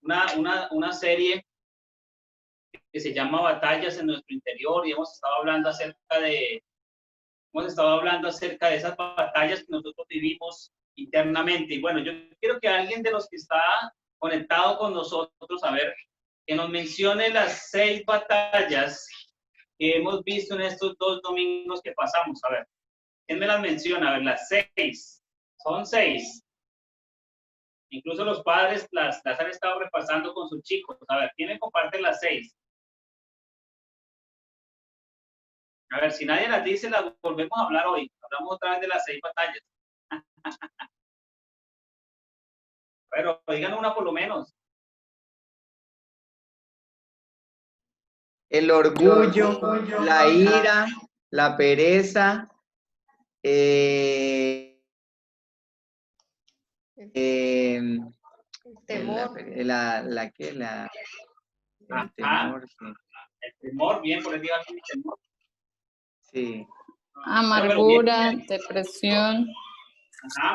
una serie que se llama Batallas en nuestro interior, y hemos estado hablando acerca de esas batallas que nosotros vivimos internamente. Y bueno, yo quiero que alguien de los que está conectado con nosotros, a ver, que nos mencione las 6 batallas que hemos visto en estos 2 domingos que pasamos. A ver, ¿quién me las menciona? A ver, las 6. Son 6. Incluso los padres las han estado repasando con sus chicos. A ver, ¿quién me comparte las 6? A ver, si nadie las dice, las volvemos a hablar hoy. Hablamos otra vez de las 6 batallas. Pero digan una por lo menos. El orgullo, la ira, la pereza, el temor. el temor, sí. El temor, bien, por el día aquí el temor. Sí. Amargura, depresión.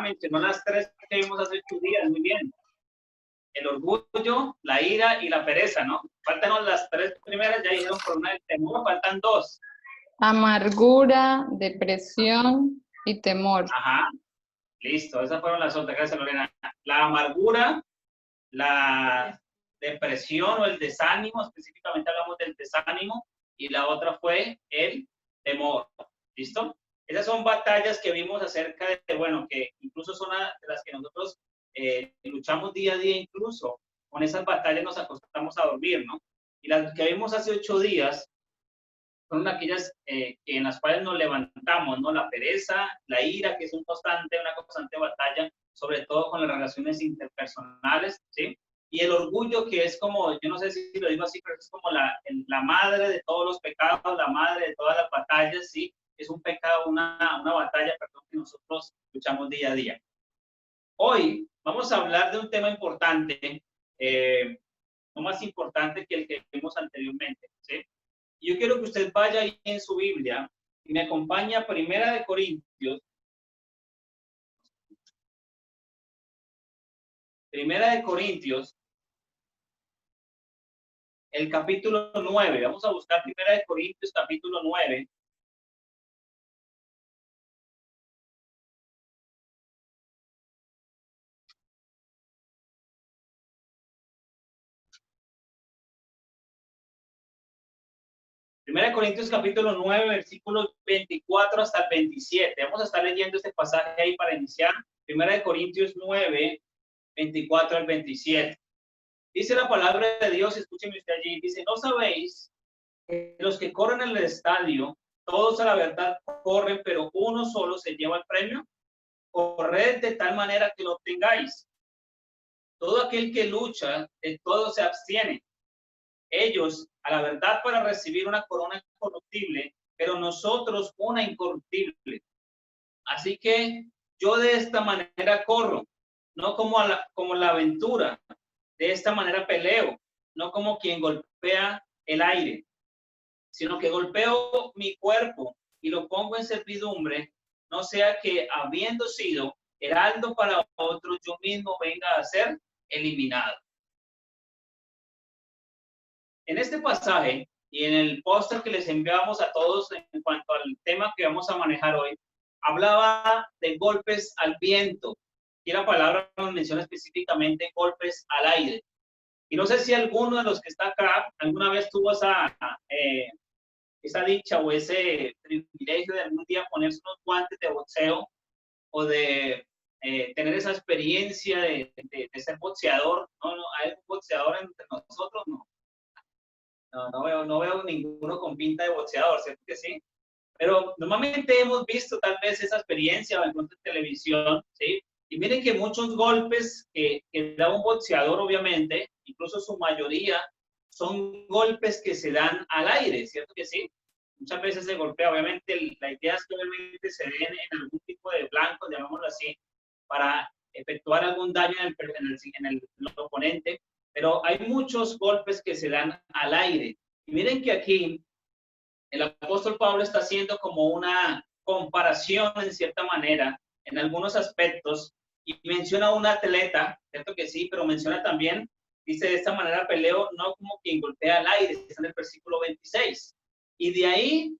Mencionó las 3 que vimos hace 8 días, muy bien. El orgullo, la ira y la pereza, ¿no? Faltan las 3 primeras, ya dijeron por una del temor, faltan 2. Amargura, depresión y temor. Listo, esas fueron las otras, gracias Lorena. La amargura, la depresión o el desánimo, específicamente hablamos del desánimo, y la otra fue el temor. ¿Listo? Esas son batallas que vimos acerca de, bueno, que incluso son de las que nosotros luchamos día a día, incluso con esas batallas nos acostamos a dormir, ¿no? Y las que vimos hace 8 días son aquellas en las cuales nos levantamos, ¿no? La pereza, la ira, que es una constante batalla, sobre todo con las relaciones interpersonales, ¿sí? Y el orgullo, que es como, yo no sé si lo digo así, pero es como la madre de todos los pecados, la madre de todas las batallas, ¿sí? Es un pecado, una batalla, perdón, que nosotros luchamos día a día. Hoy vamos a hablar de un tema importante, no más importante que el que vimos anteriormente, ¿sí? Yo quiero que usted vaya ahí en su Biblia y me acompañe a Primera de Corintios. Primera de Corintios, el capítulo 9. Vamos a buscar Primera de Corintios, capítulo 9. Primera de Corintios capítulo 9, versículos 24 hasta el 27. Vamos a estar leyendo este pasaje ahí para iniciar. Primera de Corintios 9, 24 al 27. Dice la palabra de Dios, escúcheme usted allí, dice, ¿no sabéis que los que corren en el estadio, todos a la verdad corren, pero uno solo se lleva el premio? Corred de tal manera que lo obtengáis. Todo aquel que lucha, de todo se abstiene. Ellos a la verdad para recibir una corona incorruptible, pero nosotros una incorruptible. Así que yo de esta manera corro, no como la aventura, de esta manera peleo, no como quien golpea el aire, sino que golpeo mi cuerpo y lo pongo en servidumbre, no sea que habiendo sido heraldo para otros, yo mismo venga a ser eliminado. En este pasaje y en el póster que les enviamos a todos en cuanto al tema que vamos a manejar hoy, hablaba de golpes al viento, y la palabra nos menciona específicamente golpes al aire. Y no sé si alguno de los que está acá alguna vez tuvo esa dicha o ese privilegio de algún día ponerse unos guantes de boxeo o de tener esa experiencia de ser boxeador. No, hay un boxeador entre nosotros, no. No veo ninguno con pinta de boxeador, ¿cierto que sí? Pero normalmente hemos visto tal vez esa experiencia o en televisión, ¿sí? Y miren que muchos golpes que da un boxeador, obviamente, incluso su mayoría, son golpes que se dan al aire, ¿cierto que sí? Muchas veces se golpea, obviamente, la idea es que obviamente se den en algún tipo de blanco, llamémoslo así, para efectuar algún daño en el oponente. Pero hay muchos golpes que se dan al aire. Y miren que aquí el apóstol Pablo está haciendo como una comparación en cierta manera, en algunos aspectos, y menciona a un atleta, cierto que sí, pero menciona también, dice de esta manera peleo, no como quien golpea al aire, está en el versículo 26. Y de ahí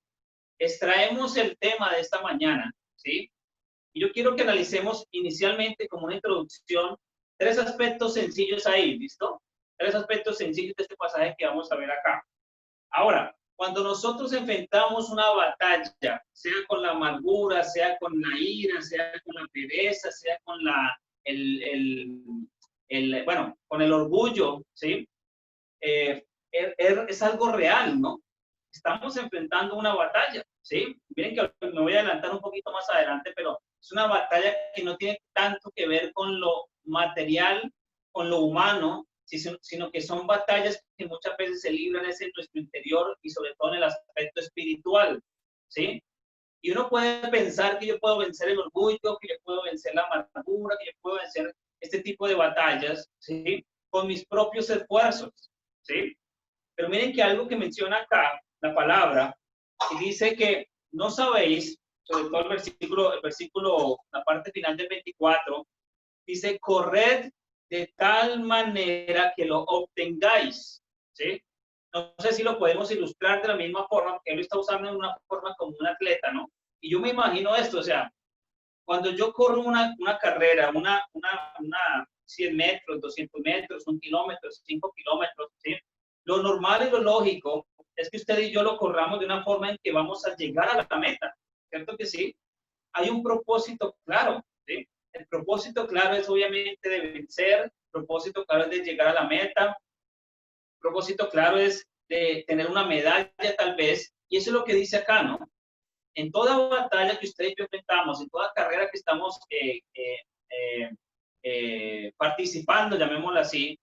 extraemos el tema de esta mañana, ¿sí? Y yo quiero que analicemos inicialmente como una introducción 3 aspectos sencillos ahí, ¿listo? 3 aspectos sencillos de este pasaje que vamos a ver acá. Ahora, cuando nosotros enfrentamos una batalla, sea con la amargura, sea con la ira, sea con la pereza, sea con bueno, con el orgullo, ¿sí? Es algo real, ¿no? Estamos enfrentando una batalla, ¿sí? Miren que me voy a adelantar un poquito más adelante, pero es una batalla que no tiene tanto que ver con lo material, con lo humano, sino que son batallas que muchas veces se libran en nuestro interior y sobre todo en el aspecto espiritual, ¿sí? Y uno puede pensar que yo puedo vencer el orgullo, que yo puedo vencer la amargura, que yo puedo vencer este tipo de batallas, ¿sí? Con mis propios esfuerzos, ¿sí? Pero miren que algo que menciona acá la palabra, y dice que no sabéis, sobre todo el versículo, la parte final del 24, dice, corred de tal manera que lo obtengáis, ¿sí? No sé si lo podemos ilustrar de la misma forma, porque él lo está usando en una forma como un atleta, ¿no? Y yo me imagino esto, o sea, cuando yo corro una carrera, una 100 metros, 200 metros, 1 kilómetro, 5 kilómetros, ¿sí? Lo normal y lo lógico es que usted y yo lo corramos de una forma en que vamos a llegar a la meta, ¿cierto que sí? Hay un propósito claro, ¿sí? El propósito claro es obviamente de vencer, el propósito claro es de llegar a la meta, el propósito claro es de tener una medalla tal vez, y eso es lo que dice acá, ¿no? En toda batalla que usted y yo enfrentamos, en toda carrera que estamos participando, llamémoslo así,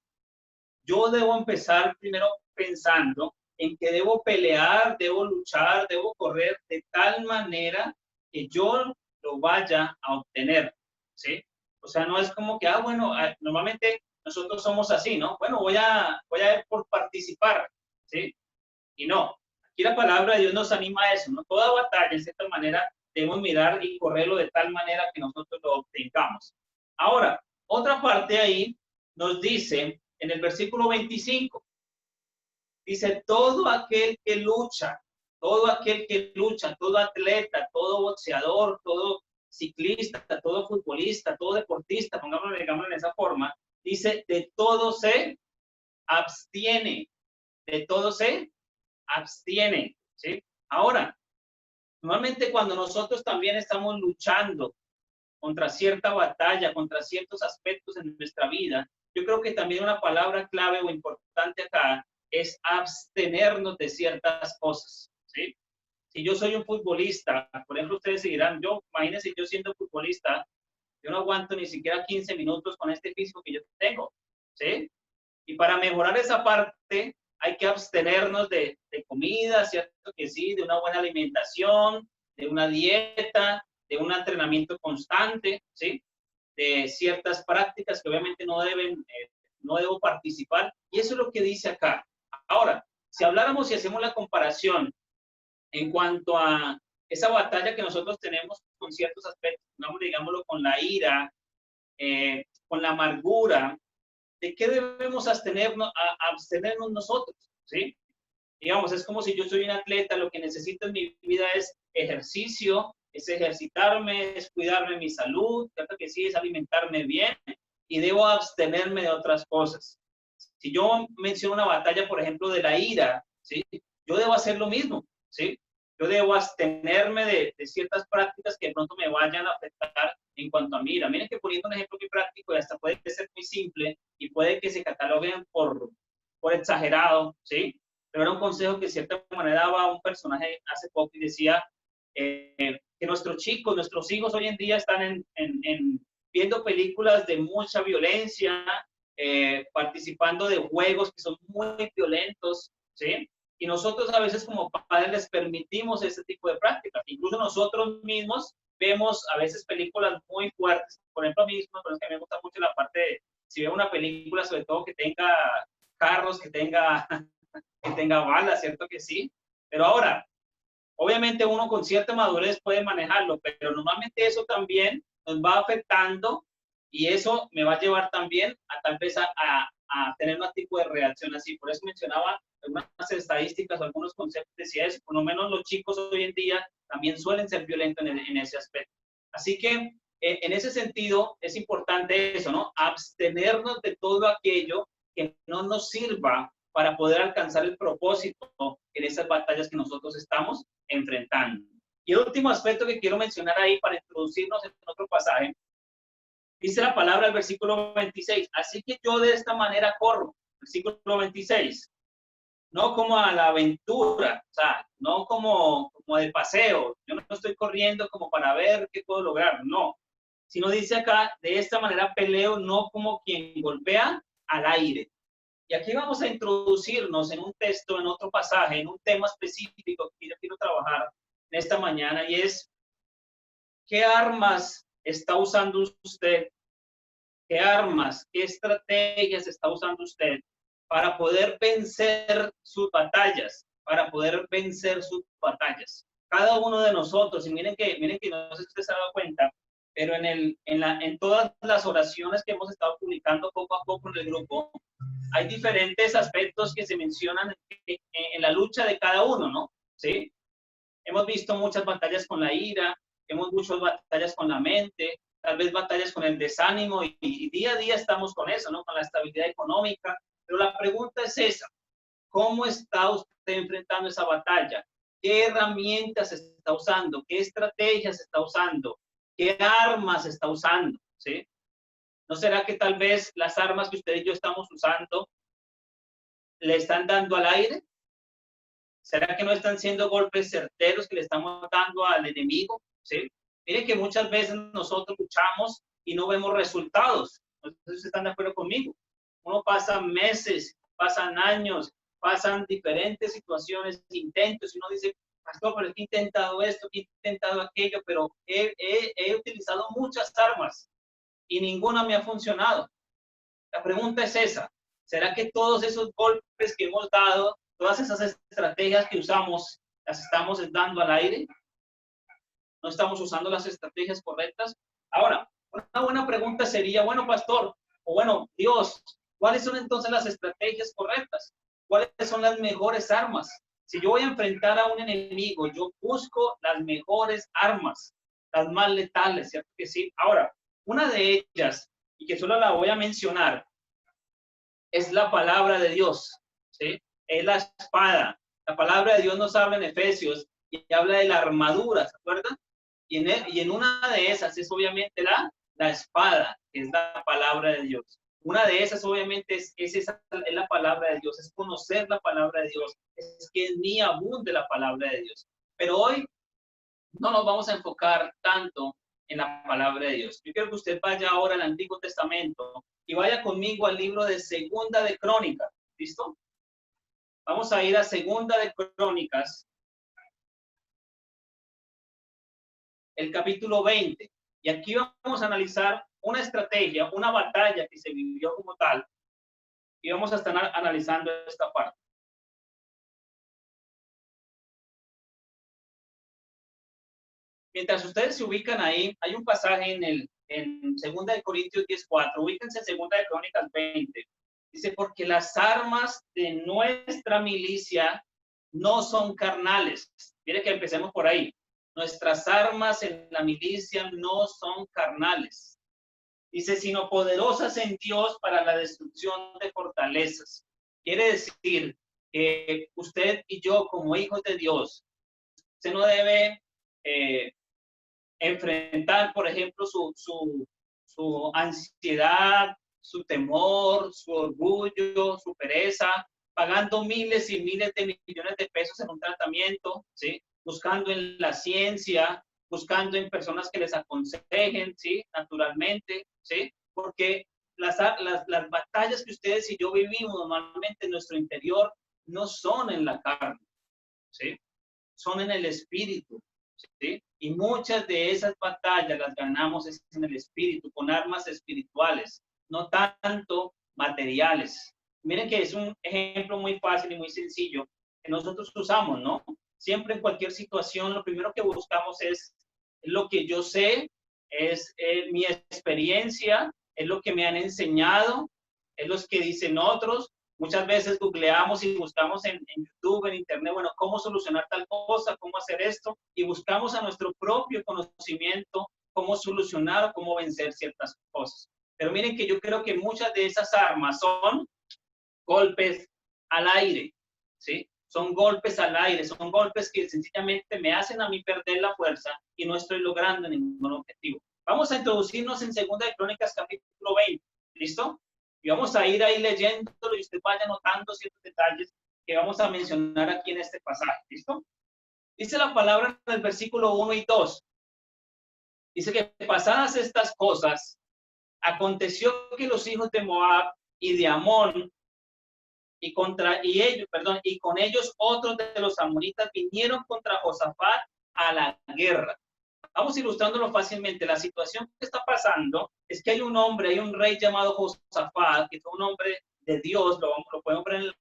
yo debo empezar primero pensando en que debo pelear, debo luchar, debo correr de tal manera que yo lo vaya a obtener, ¿sí? O sea, no es como que, bueno, normalmente nosotros somos así, ¿no? Bueno, voy a ir por participar, ¿sí? Y no, aquí la palabra de Dios nos anima a eso, ¿no? Toda batalla, de cierta manera, debemos mirar y correrlo de tal manera que nosotros lo obtengamos. Ahora, otra parte ahí nos dice, en el versículo 25, dice, todo aquel que lucha, todo atleta, todo boxeador, todo ciclista, todo futbolista, todo deportista, pongámoslo en esa forma, dice, de todo se abstiene, de todo se abstiene, ¿sí? Ahora, normalmente cuando nosotros también estamos luchando contra cierta batalla, contra ciertos aspectos en nuestra vida, yo creo que también una palabra clave o importante acá es abstenernos de ciertas cosas, ¿sí? Si yo soy un futbolista, por ejemplo, ustedes dirán, imagínense yo siendo futbolista, yo no aguanto ni siquiera 15 minutos con este físico que yo tengo, ¿sí? Y para mejorar esa parte, hay que abstenernos de comida, ¿cierto que sí? De una buena alimentación, de una dieta, de un entrenamiento constante, ¿sí? De ciertas prácticas que obviamente no debo participar. Y eso es lo que dice acá. Ahora, si habláramos y hacemos la comparación en cuanto a esa batalla que nosotros tenemos con ciertos aspectos, digámoslo con la ira, con la amargura, ¿de qué debemos abstenernos nosotros? ¿Sí? Digamos, es como si yo soy un atleta, lo que necesito en mi vida es ejercicio, es ejercitarme, es cuidarme mi salud, ¿cierto que sí? Es alimentarme bien y debo abstenerme de otras cosas. Si yo menciono una batalla, por ejemplo, de la ira, ¿sí? Yo debo hacer lo mismo, ¿sí? Yo debo abstenerme de ciertas prácticas que de pronto me vayan a afectar en cuanto a mi ira. Miren que poniendo un ejemplo muy práctico y hasta puede ser muy simple y puede que se cataloguen por exagerado, ¿sí? Pero era un consejo que de cierta manera daba un personaje hace poco y decía que nuestros hijos hoy en día están viendo películas de mucha violencia, participando de juegos que son muy violentos, ¿sí? Y nosotros a veces como padres les permitimos ese tipo de prácticas. Incluso nosotros mismos vemos a veces películas muy fuertes. Por ejemplo, a mí me gusta mucho la parte de, si veo una película, sobre todo que tenga carros, que tenga balas, ¿cierto que sí? Pero ahora, obviamente uno con cierta madurez puede manejarlo, pero normalmente eso también nos va afectando Y eso me va a llevar también a tal vez a tener un tipo de reacción así. Por eso mencionaba algunas estadísticas, algunos conceptos, decía eso, por lo menos los chicos hoy en día también suelen ser violentos en ese aspecto. Así que en ese sentido es importante eso, ¿no? Abstenernos de todo aquello que no nos sirva para poder alcanzar el propósito en esas batallas que nosotros estamos enfrentando. Y el último aspecto que quiero mencionar ahí para introducirnos en otro pasaje, dice la palabra del versículo 26, así que yo de esta manera corro, versículo 26, no como a la aventura, o sea, no como de paseo, yo no estoy corriendo como para ver qué puedo lograr, no, sino dice acá, de esta manera peleo no como quien golpea al aire. Y aquí vamos a introducirnos en un texto, en otro pasaje, en un tema específico que yo quiero trabajar en esta mañana, y es, ¿qué armas está usando usted? ¿Qué armas, qué estrategias está usando usted para poder vencer sus batallas? Para poder vencer sus batallas. Cada uno de nosotros, y miren que no sé si usted se ha dado cuenta, pero en todas las oraciones que hemos estado publicando poco a poco en el grupo, hay diferentes aspectos que se mencionan en la lucha de cada uno, ¿no? ¿Sí? Hemos visto muchas batallas con la ira, hemos muchas batallas con la mente, tal vez batallas con el desánimo y día a día estamos con eso, ¿no? Con la estabilidad económica. Pero la pregunta es esa, ¿cómo está usted enfrentando esa batalla? ¿Qué herramientas está usando? ¿Qué estrategias está usando? ¿Qué armas está usando? ¿Sí? ¿No será que tal vez las armas que usted y yo estamos usando le están dando al aire? ¿Será que no están siendo golpes certeros que le estamos dando al enemigo? ¿Sí? Miren que muchas veces nosotros luchamos y no vemos resultados. No sé si ustedes están de acuerdo conmigo. Uno pasa meses, pasan años, pasan diferentes situaciones, intentos, y uno dice, pastor, pero he intentado esto, he intentado aquello, pero he utilizado muchas armas y ninguna me ha funcionado. La pregunta es esa, ¿será que todos esos golpes que hemos dado, todas esas estrategias que usamos, las estamos dando al aire? ¿No estamos usando las estrategias correctas? Ahora, una buena pregunta sería, bueno, pastor, o bueno, Dios, ¿cuáles son entonces las estrategias correctas? ¿Cuáles son las mejores armas? Si yo voy a enfrentar a un enemigo, yo busco las mejores armas, las más letales, ¿cierto que sí? Ahora, una de ellas, y que solo la voy a mencionar, es la palabra de Dios, ¿sí? Es la espada. La palabra de Dios nos habla en Efesios y habla de la armadura, ¿se acuerdan? Y en una de esas es obviamente la espada, que es la palabra de Dios. Una de esas obviamente es la palabra de Dios, es conocer la palabra de Dios, es que en mí abunde la palabra de Dios. Pero hoy no nos vamos a enfocar tanto en la palabra de Dios. Yo quiero que usted vaya ahora al Antiguo Testamento y vaya conmigo al libro de Segunda de Crónicas. ¿Listo? Vamos a ir a Segunda de Crónicas, el capítulo 20. Y aquí vamos a analizar una estrategia, una batalla que se vivió como tal. Y vamos a estar analizando esta parte. Mientras ustedes se ubican ahí, hay un pasaje en 2 de Corintios 10:4. Ubíquense en 2 de Crónicas 20. Dice, porque las armas de nuestra milicia no son carnales. Mire que empecemos por ahí. Nuestras armas en la milicia no son carnales. Dice, sino poderosas en Dios para la destrucción de fortalezas. Quiere decir que usted y yo, como hijos de Dios, usted no debe enfrentar, por ejemplo, su ansiedad, su temor, su orgullo, su pereza, pagando miles y miles de millones de pesos en un tratamiento, ¿sí? Buscando en la ciencia, buscando en personas que les aconsejen, ¿sí? Naturalmente, ¿sí? Porque las batallas que ustedes y yo vivimos normalmente en nuestro interior no son en la carne, ¿sí? Son en el espíritu, ¿sí? Y muchas de esas batallas las ganamos en el espíritu, con armas espirituales, no tanto materiales. Miren que es un ejemplo muy fácil y muy sencillo que nosotros usamos, ¿no? Siempre en cualquier situación, lo primero que buscamos es lo que yo sé, es mi experiencia, es lo que me han enseñado, es lo que dicen otros. Muchas veces googleamos y buscamos en YouTube, en Internet, bueno, cómo solucionar tal cosa, cómo hacer esto, y buscamos a nuestro propio conocimiento cómo solucionar o cómo vencer ciertas cosas. Pero miren que yo creo que muchas de esas armas son golpes al aire, ¿sí? Son golpes al aire, son golpes que sencillamente me hacen a mí perder la fuerza y no estoy logrando ningún objetivo. Vamos a introducirnos en 2 de Crónicas, capítulo 20, ¿listo? Y vamos a ir ahí leyéndolo y usted vaya notando ciertos detalles que vamos a mencionar aquí en este pasaje, ¿listo? Dice la palabra en el versículo 1 y 2. Dice que pasadas estas cosas, aconteció que los hijos de Moab y de Amón y con ellos otros de los amonitas vinieron contra Josafat a la guerra. Vamos ilustrándolo fácilmente. La situación que está pasando es que hay un hombre, hay un rey llamado Josafat, que fue un hombre de Dios, lo podemos ver en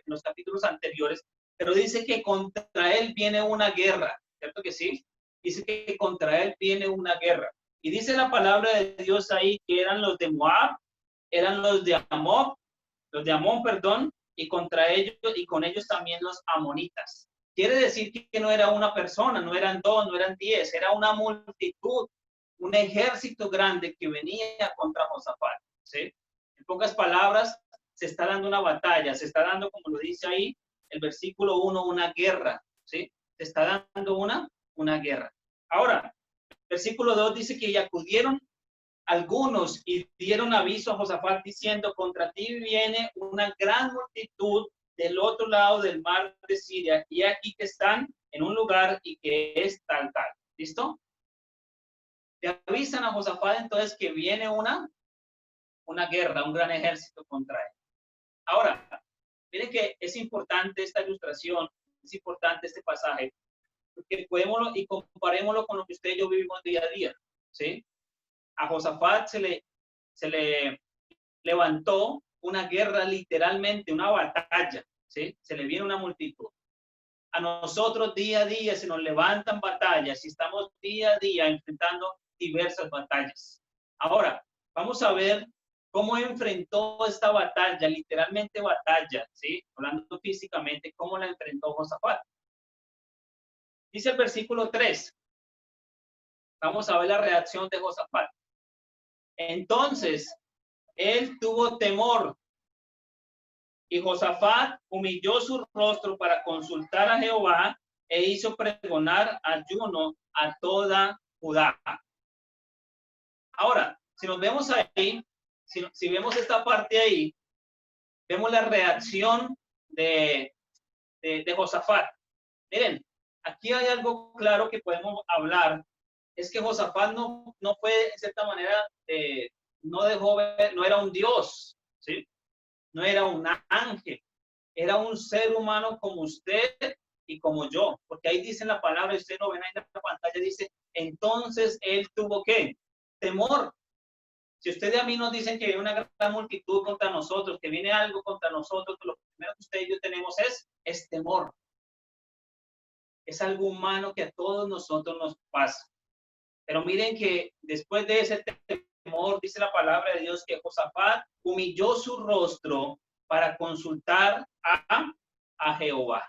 los capítulos anteriores, pero dice que contra él viene una guerra, ¿cierto que sí? Dice que contra él viene una guerra. Y dice la palabra de Dios ahí que eran los de Moab, eran los de Amón, perdón, y contra ellos, y con ellos también los amonitas. Quiere decir que no era una persona, no eran 2, no eran 10, era una multitud, un ejército grande que venía contra Josafat, ¿sí? En pocas palabras, se está dando una batalla, se está dando, como lo dice ahí, el versículo 1, una guerra, ¿sí? Se está dando una guerra. Ahora, versículo 2 dice que acudieron algunos y dieron aviso a Josafat diciendo, contra ti viene una gran multitud del otro lado del mar de Siria, y aquí que están en un lugar y que es tal. ¿Listo? Le avisan a Josafat entonces que viene una guerra, un gran ejército contra él. Ahora, miren que es importante esta ilustración, es importante este pasaje, porque podemos y comparémoslo con lo que usted y yo vivimos día a día, ¿sí? A Josafat se le levantó una guerra, literalmente, una batalla, ¿sí? Se le viene una multitud. A nosotros día a día se nos levantan batallas y estamos día a día enfrentando diversas batallas. Ahora, vamos a ver cómo enfrentó esta batalla, literalmente batalla, ¿sí? Hablando físicamente, cómo la enfrentó Josafat. Dice el versículo 3. Vamos a ver la reacción de Josafat. Entonces, él tuvo temor y Josafat humilló su rostro para consultar a Jehová e hizo pregonar ayuno a toda Judá. Ahora, si nos vemos ahí, si vemos esta parte ahí, vemos la reacción de Josafat. Miren, aquí hay algo claro que podemos hablar. Es que Josafat no fue, de cierta manera, no era un dios, ¿sí? No era un ángel, era un ser humano como usted y como yo, porque ahí dice la palabra, usted lo ven ahí en la pantalla, dice, entonces él tuvo ¿qué? Temor. Si usted y a mí nos dicen que viene una gran multitud contra nosotros, que viene algo contra nosotros, lo primero que usted y yo tenemos es temor. Es algo humano que a todos nosotros nos pasa. Pero miren que después de ese temor, dice la palabra de Dios, que Josafat humilló su rostro para consultar a Jehová.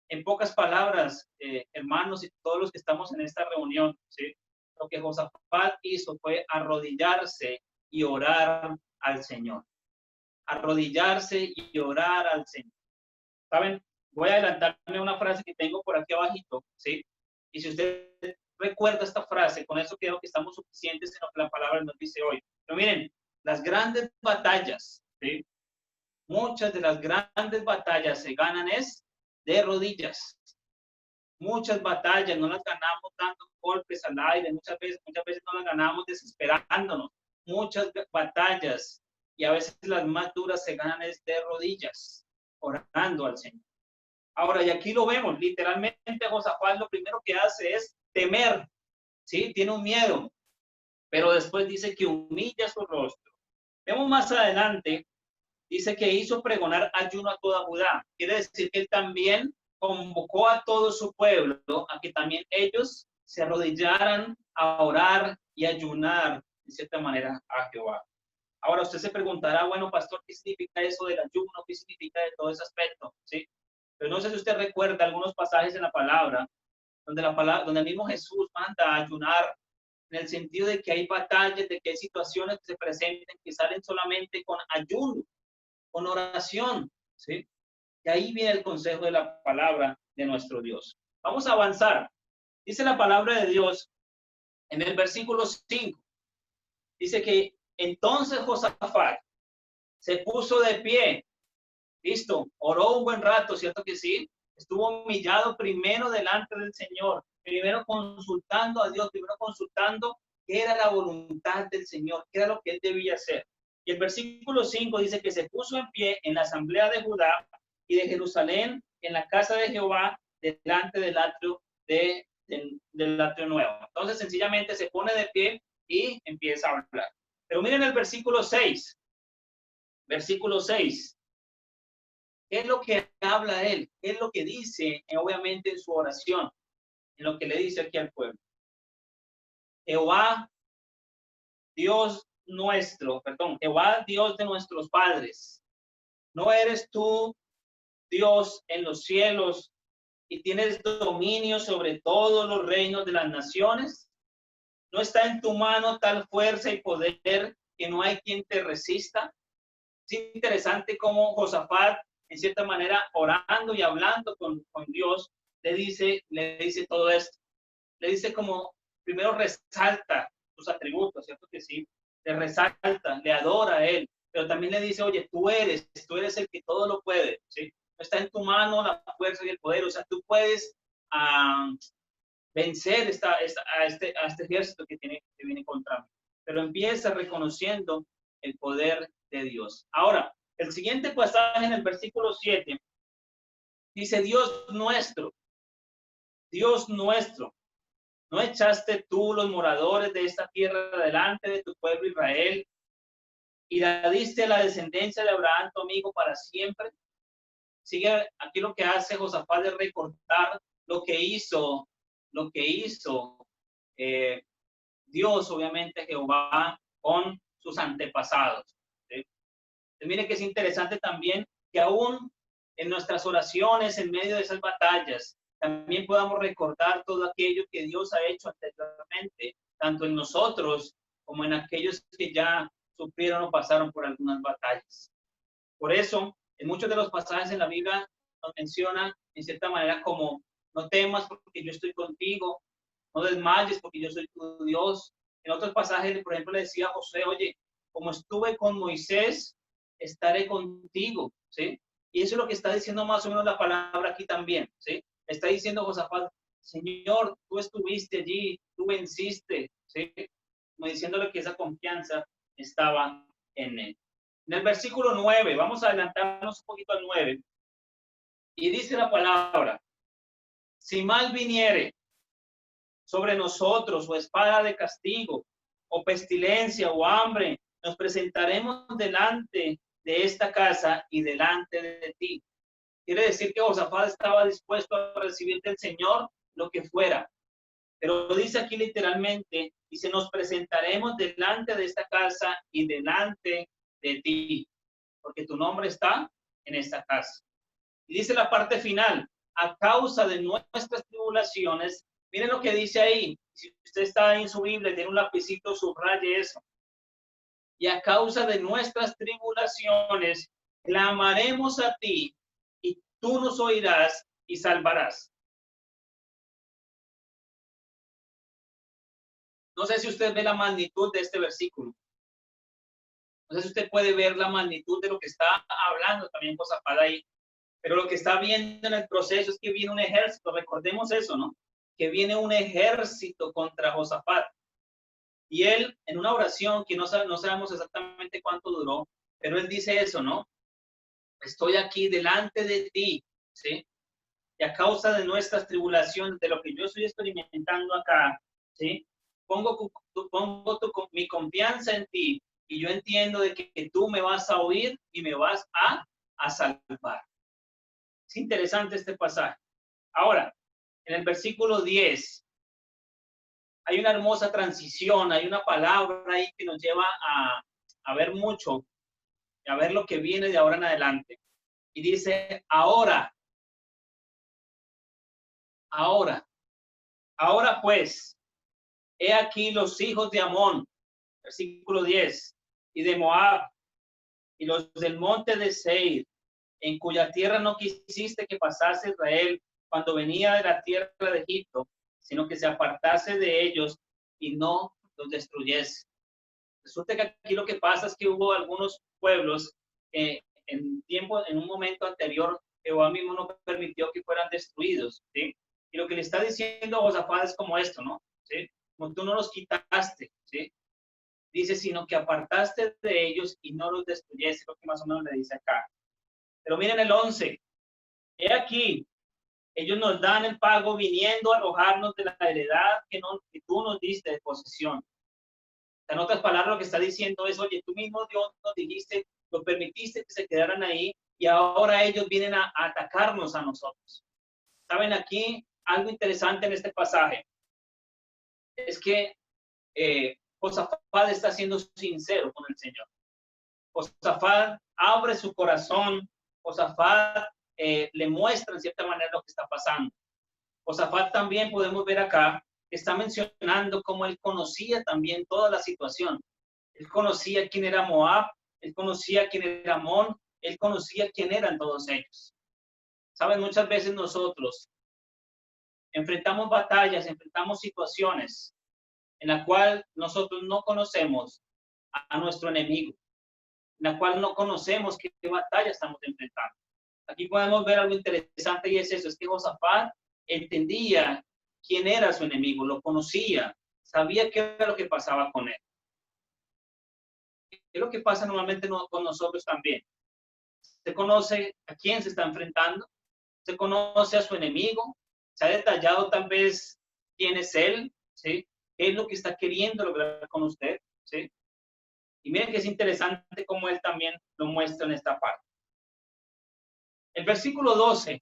En pocas palabras, hermanos y todos los que estamos en esta reunión, ¿sí? Lo que Josafat hizo fue arrodillarse y orar al Señor. Arrodillarse y orar al Señor. ¿Saben? Voy a adelantarme una frase que tengo por aquí abajito, ¿sí? Y si usted recuerda esta frase, con eso creo que estamos suficientes en lo que la palabra nos dice hoy. Pero miren, las grandes batallas, ¿sí? Muchas de las grandes batallas se ganan de rodillas. Muchas batallas no las ganamos dando golpes al aire, muchas veces no las ganamos desesperándonos. Muchas batallas, y a veces las más duras se ganan de rodillas, orando al Señor. Ahora, y aquí lo vemos, literalmente Josafat lo primero que hace es temer, ¿sí? Tiene un miedo, pero después dice que humilla su rostro. Vemos más adelante, dice que hizo pregonar ayuno a toda Judá. Quiere decir que él también convocó a todo su pueblo a que también ellos se arrodillaran a orar y ayunar en cierta manera, a Jehová. Ahora usted se preguntará, bueno, pastor, ¿qué significa eso del ayuno? ¿Qué significa de todo ese aspecto? ¿Sí? Pero no sé si usted recuerda algunos pasajes en la palabra, donde el mismo Jesús manda a ayunar, en el sentido de que hay batallas, de que hay situaciones que se presentan que salen solamente con ayuno, con oración, ¿sí? Y ahí viene el consejo de la palabra de nuestro Dios. Vamos a avanzar. Dice la palabra de Dios en el versículo 5. Dice que entonces Josafat se puso de pie. Listo, oró un buen rato, ¿cierto que sí? Estuvo humillado primero delante del Señor, primero consultando a Dios, primero consultando qué era la voluntad del Señor, qué era lo que él debía hacer. Y el versículo 5 dice que se puso en pie en la asamblea de Judá y de Jerusalén, en la casa de Jehová, delante del atrio del atrio nuevo. Entonces, sencillamente se pone de pie y empieza a hablar. Pero miren el versículo 6. Versículo 6. ¿Qué es lo que habla él? ¿Qué es lo que dice, obviamente, en su oración? En lo que le dice aquí al pueblo. Jehová, Dios nuestro, perdón, Jehová, Dios de nuestros padres. ¿No eres tú, Dios, en los cielos y tienes dominio sobre todos los reinos de las naciones? ¿No está en tu mano tal fuerza y poder que no hay quien te resista? Es interesante cómo Josafat, en cierta manera, orando y hablando con Dios, le dice todo esto. Le dice como, primero resalta sus atributos, ¿cierto que sí? Le resalta, le adora a él, pero también le dice, oye, tú eres el que todo lo puede, ¿sí? Está en tu mano la fuerza y el poder, o sea, tú puedes vencer a este ejército que viene contra mí. Pero empieza reconociendo el poder de Dios. Ahora, el siguiente pasaje en el versículo 7 dice, Dios nuestro, ¿no echaste tú los moradores de esta tierra delante de tu pueblo Israel y la diste a la descendencia de Abraham, tu amigo, para siempre? Sigue aquí lo que hace Josafat es recortar lo que hizo Dios, obviamente, Jehová, con sus antepasados. ¿Sí? Mire que es interesante también que aún en nuestras oraciones, en medio de esas batallas, también podamos recordar todo aquello que Dios ha hecho anteriormente, tanto en nosotros como en aquellos que ya sufrieron o pasaron por algunas batallas. Por eso, en muchos de los pasajes en la Biblia nos menciona, en cierta manera, como no temas porque yo estoy contigo, no desmayes porque yo soy tu Dios. En otros pasajes, por ejemplo, le decía a José, oye, como estuve con Moisés, estaré contigo, ¿sí? Y eso es lo que está diciendo más o menos la palabra aquí también, ¿sí? Está diciendo Josafat, Señor, tú estuviste allí, tú venciste, ¿sí? Como diciéndole que esa confianza estaba en él. En el versículo 9, vamos a adelantarnos un poquito al 9, y dice la palabra, si mal viniere sobre nosotros, o espada de castigo, o pestilencia, o hambre, nos presentaremos delante de esta casa y delante de ti. Quiere decir que Josafat estaba dispuesto a recibir del Señor lo que fuera. Pero lo dice aquí literalmente, dice, nos presentaremos delante de esta casa y delante de ti, porque tu nombre está en esta casa. Y dice la parte final, a causa de nuestras tribulaciones, miren lo que dice ahí, si usted está en su Biblia, tiene un lapicito, subraye eso. Y a causa de nuestras tribulaciones, clamaremos a ti, y tú nos oirás y salvarás. No sé si usted ve la magnitud de este versículo. No sé si usted puede ver la magnitud de lo que está hablando también Josafat ahí. Pero lo que está viendo en el proceso es que viene un ejército. Recordemos eso, ¿no? Que viene un ejército contra Josafat. Y él, en una oración que no sabemos exactamente cuánto duró, pero él dice eso, ¿no? Estoy aquí delante de ti, ¿sí? Y a causa de nuestras tribulaciones, de lo que yo estoy experimentando acá, ¿sí? Pongo mi confianza en ti y yo entiendo de que tú me vas a oír y me vas a salvar. Es interesante este pasaje. Ahora, en el versículo 10, hay una hermosa transición, hay una palabra ahí que nos lleva a ver mucho, a ver lo que viene de ahora en adelante. Y dice, ahora pues, he aquí los hijos de Amón, versículo 10, y de Moab, y los del monte de Seir, en cuya tierra no quisiste que pasase Israel cuando venía de la tierra de Egipto, sino que se apartase de ellos y no los destruyese. Resulta que aquí lo que pasa es que hubo algunos pueblos en un momento anterior, Jehová mismo no permitió que fueran destruidos, ¿sí? Y lo que le está diciendo a Josafat es como esto, ¿no? ¿Sí? Como tú no los quitaste, ¿sí? Dice, sino que apartaste de ellos y no los destruyese, lo que más o menos le dice acá. Pero miren el 11. He aquí, ellos nos dan el pago viniendo a arrojarnos de la heredad que tú nos diste de posesión. En otras palabras, lo que está diciendo es, oye, tú mismo, Dios, nos dijiste, lo permitiste que se quedaran ahí y ahora ellos vienen a atacarnos a nosotros. ¿Saben aquí algo interesante en este pasaje? Es que Josafat está siendo sincero con el Señor. Josafat abre su corazón. Josafat le muestra en cierta manera lo que está pasando. Josafat también podemos ver acá que está mencionando cómo él conocía también toda la situación. Él conocía quién era Moab, él conocía quién era Amón, él conocía quién eran todos ellos. Saben, muchas veces nosotros enfrentamos batallas, enfrentamos situaciones en la cual nosotros no conocemos a nuestro enemigo, en la cual no conocemos qué batalla estamos enfrentando. Aquí podemos ver algo interesante y es eso, es que Josafat entendía quién era su enemigo, lo conocía, sabía qué era lo que pasaba con él. ¿Qué es lo que pasa normalmente con nosotros también? Se conoce a quién se está enfrentando, se conoce a su enemigo, se ha detallado tal vez quién es él, ¿sí? ¿Qué es lo que está queriendo lograr con usted? ¿Sí? Y miren que es interesante cómo él también lo muestra en esta parte. El versículo 12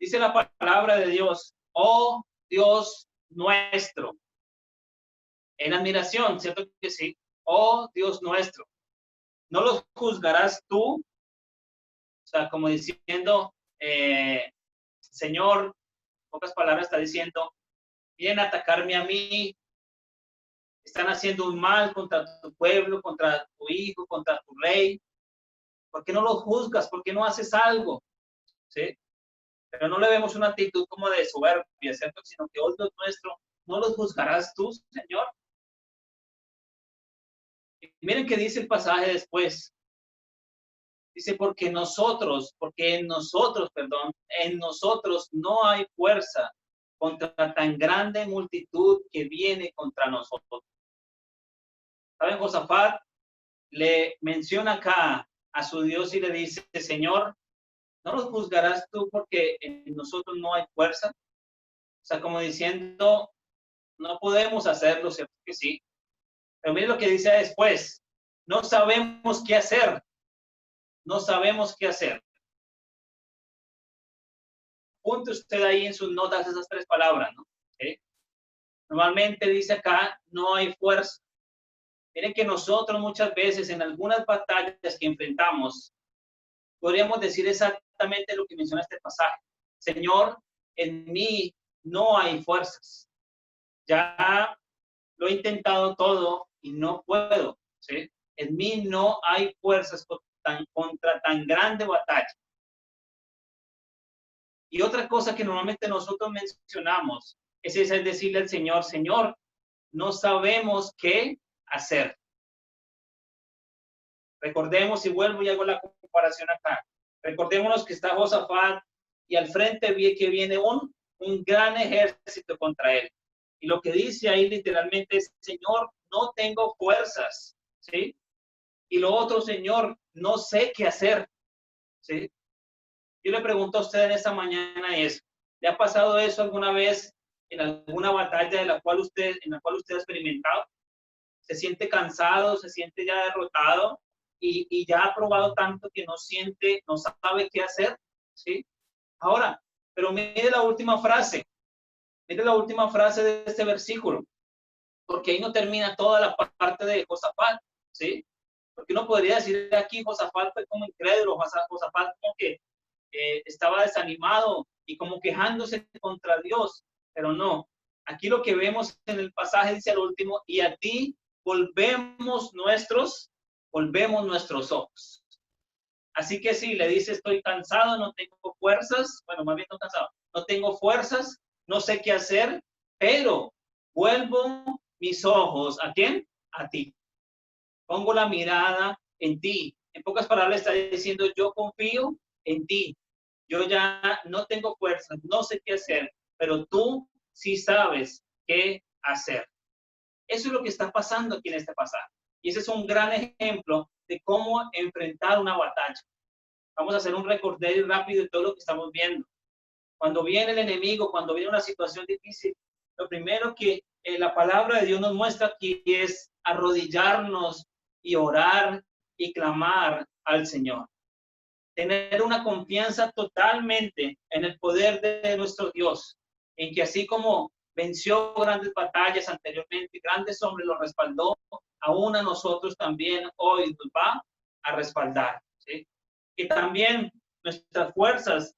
dice la palabra de Dios, oh Dios nuestro. En admiración, ¿cierto que sí? Oh Dios nuestro. ¿No los juzgarás tú? O sea, como diciendo, Señor, en pocas palabras está diciendo, vienen a atacarme a mí, están haciendo un mal contra tu pueblo, contra tu hijo, contra tu rey. ¿Por qué no los juzgas? ¿Por qué no haces algo? ¿Sí? Pero no le vemos una actitud como de soberbia, ¿cierto? Sino que, oh Dios nuestro, ¿no los juzgarás tú, Señor? Y miren qué dice el pasaje después. Dice, porque en nosotros no hay fuerza contra tan grande multitud que viene contra nosotros. ¿Saben? Josafat le menciona acá a su Dios y le dice, Señor, ¿no los juzgarás tú porque en nosotros no hay fuerza? O sea, como diciendo, no podemos hacerlo, ¿cierto que sí? Pero mire lo que dice después, no sabemos qué hacer. No sabemos qué hacer. Punte usted ahí en sus notas esas tres palabras, ¿no? ¿Sí? Normalmente dice acá, no hay fuerza. Miren que nosotros muchas veces en algunas batallas que enfrentamos, podríamos decir exactamente lo que menciona este pasaje. Señor, en mí no hay fuerzas. Ya lo he intentado todo y no puedo, ¿sí? En mí no hay fuerzas contra tan grande batalla. Y otra cosa que normalmente nosotros mencionamos es decirle al Señor, Señor, no sabemos qué hacer. Recordemos, y vuelvo y hago la comparación acá. Recordémonos que está Josafat y al frente vi que viene un gran ejército contra él. Y lo que dice ahí literalmente es, Señor, no tengo fuerzas, ¿sí? Y lo otro, Señor, no sé qué hacer, ¿sí? Yo le pregunto a usted en esta mañana ¿le ha pasado eso alguna vez en alguna batalla en la cual usted ha experimentado? Se siente cansado, se siente ya derrotado y ya ha probado tanto que no sabe qué hacer, ¿sí? Ahora, pero mire la última frase de este versículo. Porque ahí no termina toda la parte de Josafat, ¿sí? Porque uno podría decir aquí Josafat fue como incrédulo, Josafat como que estaba desanimado y como quejándose contra Dios, pero no. Aquí lo que vemos en el pasaje dice al último, y a ti volvemos nuestros ojos. Así que si le dice, estoy cansado, no tengo fuerzas, bueno, más bien no cansado, no tengo fuerzas, no sé qué hacer, pero vuelvo mis ojos, ¿a quién? A ti. Pongo la mirada en ti. En pocas palabras está diciendo, yo confío en ti. Yo ya no tengo fuerzas, no sé qué hacer, pero tú sí sabes qué hacer. Eso es lo que está pasando aquí en este pasaje. Y ese es un gran ejemplo de cómo enfrentar una batalla. Vamos a hacer un recorderis rápido de todo lo que estamos viendo. Cuando viene el enemigo, cuando viene una situación difícil, lo primero que la palabra de Dios nos muestra aquí es arrodillarnos y orar y clamar al Señor. Tener una confianza totalmente en el poder de nuestro Dios, en que así como venció grandes batallas anteriormente, grandes hombres lo respaldó, aún a nosotros también hoy nos va a respaldar, ¿sí? Y también nuestras fuerzas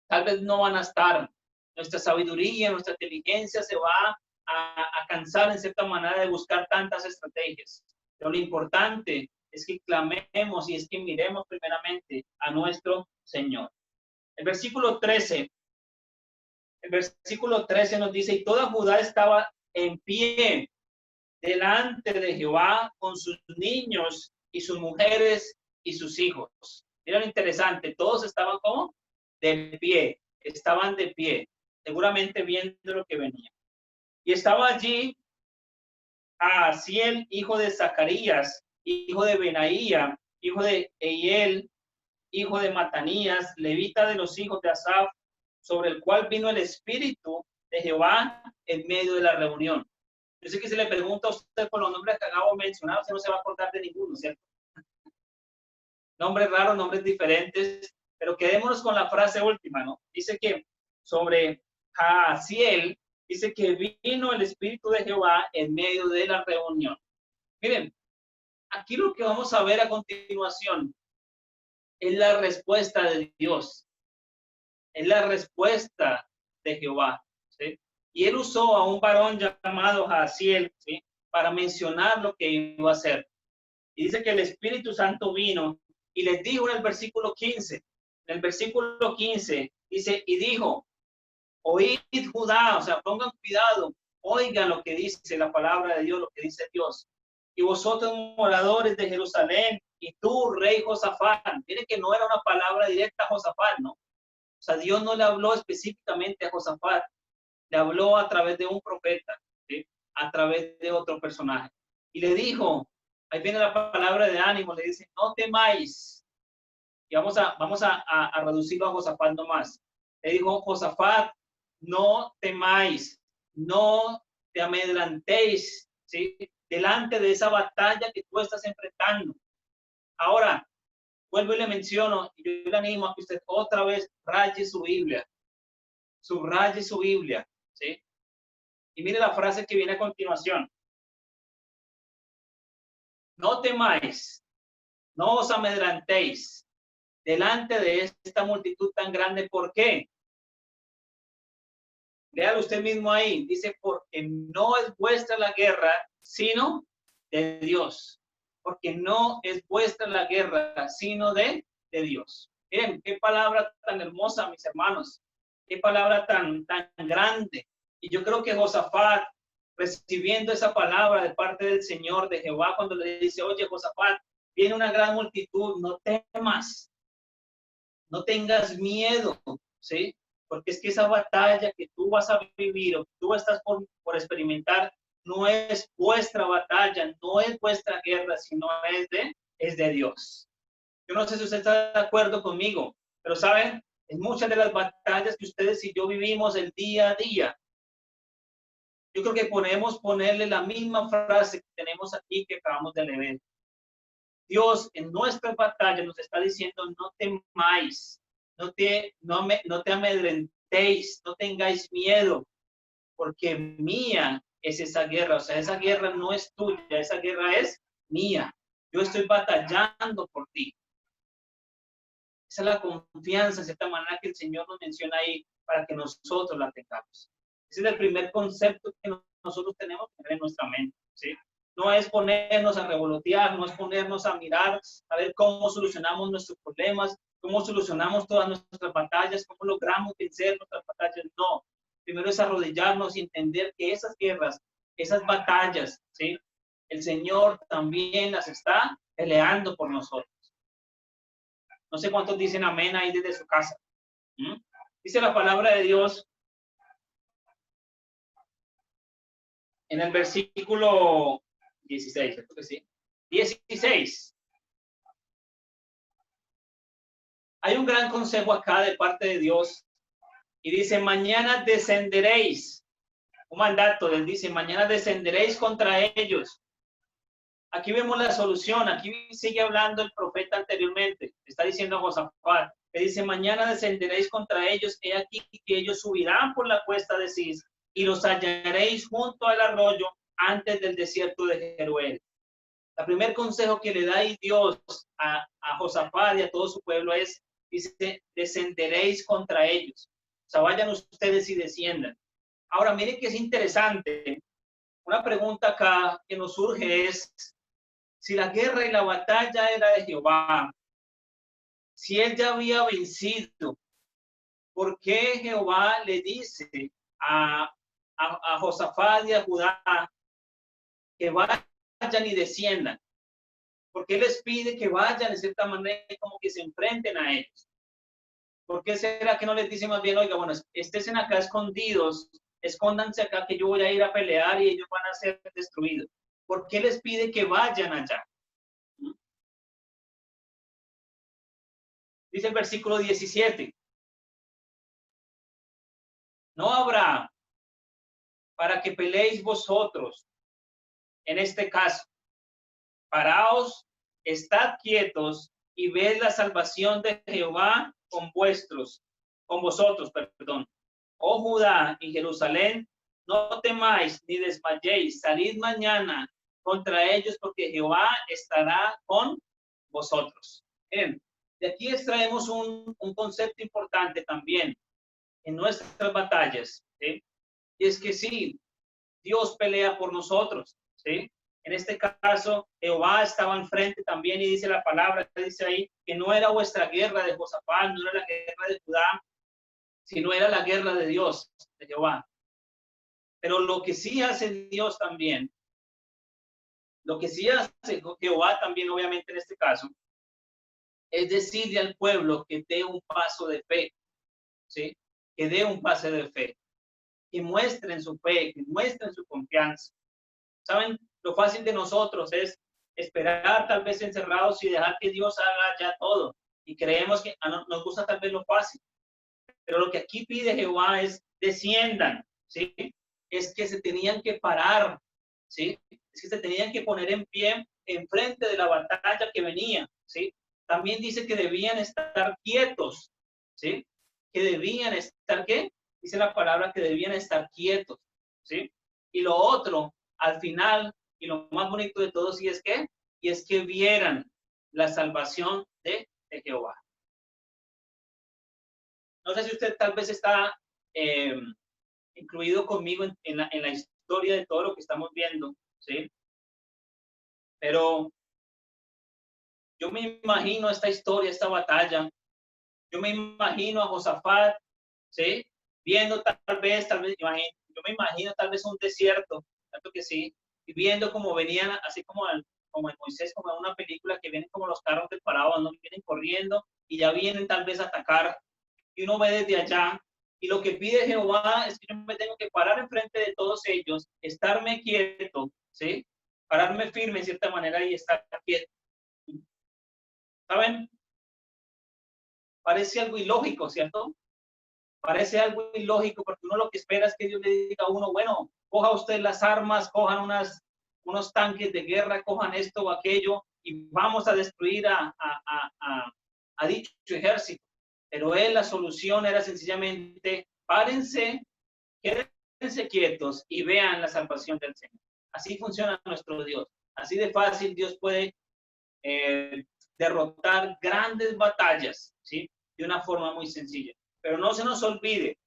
tal vez no van a estar, nuestra sabiduría, nuestra inteligencia se va a cansar en cierta manera de buscar tantas estrategias. Pero lo importante es que clamemos y es que miremos primeramente a nuestro Señor. El versículo 13 nos dice, y toda Judá estaba en pie delante de Jehová con sus niños y sus mujeres y sus hijos. Era interesante, todos estaban como de pie, estaban de pie, seguramente viendo lo que venía. Y estaba allí Asiel, hijo de Zacarías, hijo de Benaía, hijo de Eiel, hijo de Matanías, levita de los hijos de Asaf, sobre el cual vino el Espíritu de Jehová en medio de la reunión. Yo sé que si le pregunta a usted por los nombres que acabo de mencionar, usted no se va a acordar de ninguno, ¿cierto? Nombres raros, nombres diferentes, pero quedémonos con la frase última, ¿no? Dice que sobre Jaasiel, dice que vino el Espíritu de Jehová en medio de la reunión. Miren, aquí lo que vamos a ver a continuación es la respuesta de Dios, es la respuesta de Jehová, ¿sí? Y él usó a un varón llamado Jaasiel, ¿sí?, para mencionar lo que iba a hacer. Y dice que el Espíritu Santo vino y les dijo en el versículo 15, dice, y dijo, oíd Judá, o sea, pongan cuidado, oigan lo que dice la palabra de Dios, lo que dice Dios. Y vosotros moradores de Jerusalén, y tú, rey Josafat, miren que no era una palabra directa a Josafat, ¿no? O sea, Dios no le habló específicamente a Josafat, le habló a través de un profeta, ¿sí?, a través de otro personaje. Y le dijo, ahí viene la palabra de ánimo, le dice, no temáis. Y vamos a reducirlo a Josafat nomás. Le dijo, Josafat, no temáis, no te amedrentéis, ¿sí?, delante de esa batalla que tú estás enfrentando. Ahora, vuelvo y le menciono, y yo le animo a que usted otra vez raye su Biblia, subraye su Biblia, ¿sí? Y mire la frase que viene a continuación. No temáis, no os amedrentéis delante de esta multitud tan grande. ¿Por qué? Léalo usted mismo ahí. Dice, porque no es vuestra la guerra, sino de Dios. Porque no es vuestra la guerra, sino de Dios. Miren, qué palabra tan hermosa, mis hermanos. Qué palabra tan grande. Y yo creo que Josafat, recibiendo esa palabra de parte del Señor, de Jehová, cuando le dice, oye, Josafat, viene una gran multitud, no temas, no tengas miedo, ¿sí? Porque es que esa batalla que tú vas a vivir o que tú estás por experimentar no es vuestra batalla, no es vuestra guerra, sino es de Dios. Yo no sé si usted está de acuerdo conmigo, pero saben, en muchas de las batallas que ustedes y yo vivimos el día a día, yo creo que podemos ponerle la misma frase que tenemos aquí que acabamos de leer. Dios en nuestra batalla nos está diciendo, no temáis, no te amedrentéis, no tengáis miedo, porque mía es esa guerra. O sea, esa guerra no es tuya, esa guerra es mía. Yo estoy batallando por ti. Esa es la confianza, de cierta manera, que el Señor nos menciona ahí para que nosotros la tengamos. Ese es el primer concepto que nosotros tenemos que tener en nuestra mente, ¿sí? No es ponernos a revolotear, no es ponernos a mirar, a ver cómo solucionamos nuestros problemas, cómo solucionamos todas nuestras batallas, cómo logramos vencer nuestras batallas. No, primero es arrodillarnos y entender que esas guerras, esas batallas, ¿sí? El Señor también las está peleando por nosotros. No sé cuántos dicen amén ahí desde su casa. Dice la palabra de Dios en el versículo 16, ¿cierto que sí? 16. Hay un gran consejo acá de parte de Dios y dice, mañana descenderéis. Un mandato, él dice, mañana descenderéis contra ellos. Aquí vemos la solución, aquí sigue hablando el profeta anteriormente, está diciendo a Josafat, que dice, mañana descenderéis contra ellos, he aquí que ellos subirán por la cuesta de Cis, y los hallaréis junto al arroyo antes del desierto de Jeruel. El primer consejo que le da Dios a Josafat y a todo su pueblo es, dice, descenderéis contra ellos. O sea, vayan ustedes y desciendan. Ahora, miren que es interesante. Una pregunta acá que nos surge es, si la guerra y la batalla era de Jehová, si él ya había vencido, ¿por qué Jehová le dice a Josafat y a Judá que vayan y desciendan? ¿Por qué les pide que vayan de cierta manera como que se enfrenten a ellos? ¿Por qué será que no les dice más bien, oiga, bueno, estén acá escondidos, escóndanse acá que yo voy a ir a pelear y ellos van a ser destruidos? ¿Por qué les pide que vayan allá? Dice el versículo 17. No habrá para que peleéis vosotros. En este caso, paraos, estad quietos y ved la salvación de Jehová con vosotros, perdón. Oh Judá y Jerusalén, no temáis ni desmayéis, salid mañana contra ellos porque Jehová estará con vosotros. Bien, de aquí extraemos un concepto importante también en nuestras batallas, ¿sí? Y es que sí, Dios pelea por nosotros, ¿sí? En este caso, Jehová estaba enfrente también y dice la palabra, dice ahí, que no era vuestra guerra de Josafat, no era la guerra de Judá, sino era la guerra de Dios, de Jehová. Pero lo que sí hace Dios también, lo que sí hace Jehová también, obviamente en este caso, es decirle al pueblo que dé un paso de fe, ¿sí? Que dé un paso de fe, que muestren su fe, que muestren su confianza. ¿Saben? Lo fácil de nosotros es esperar tal vez encerrados y dejar que Dios haga ya todo. Y creemos que nos gusta tal vez lo fácil. Pero lo que aquí pide Jehová es desciendan, ¿sí? Es que se tenían que parar, ¿sí? Es que se tenían que poner en pie enfrente de la batalla que venía, ¿sí? También dice que debían estar quietos, ¿sí? Que debían estar, ¿qué? Dice la palabra que debían estar quietos, ¿sí? Y lo otro, al final, y lo más bonito de todo, sí es que, y es que vieran la salvación de Jehová. No sé si usted tal vez está incluido conmigo en la historia de todo lo que estamos viendo, ¿sí? Pero yo me imagino esta historia, esta batalla. Yo me imagino a Josafat, ¿sí? Viendo tal vez, yo me imagino tal vez un desierto, tanto que sí, y viendo cómo venían, así como en Moisés, como en una película, que vienen como los carros del faraón, ¿no? Vienen corriendo y ya vienen tal vez a atacar, y uno ve desde allá, y lo que pide Jehová es que yo me tengo que parar enfrente de todos ellos, estarme quieto, ¿sí? Pararme firme en cierta manera y estar quieto. ¿Saben? Parece algo ilógico, ¿cierto? Parece algo ilógico porque uno lo que espera es que Dios le diga a uno, bueno, coja usted las armas, cojan unos tanques de guerra, cojan esto o aquello y vamos a destruir a dicho ejército. Pero la solución era sencillamente, párense, quédense quédense quietos y vean la salvación del Señor. Así funciona nuestro Dios. Así de fácil Dios puede derrotar grandes batallas, ¿sí? De una forma muy sencilla. Pero no se nos olvide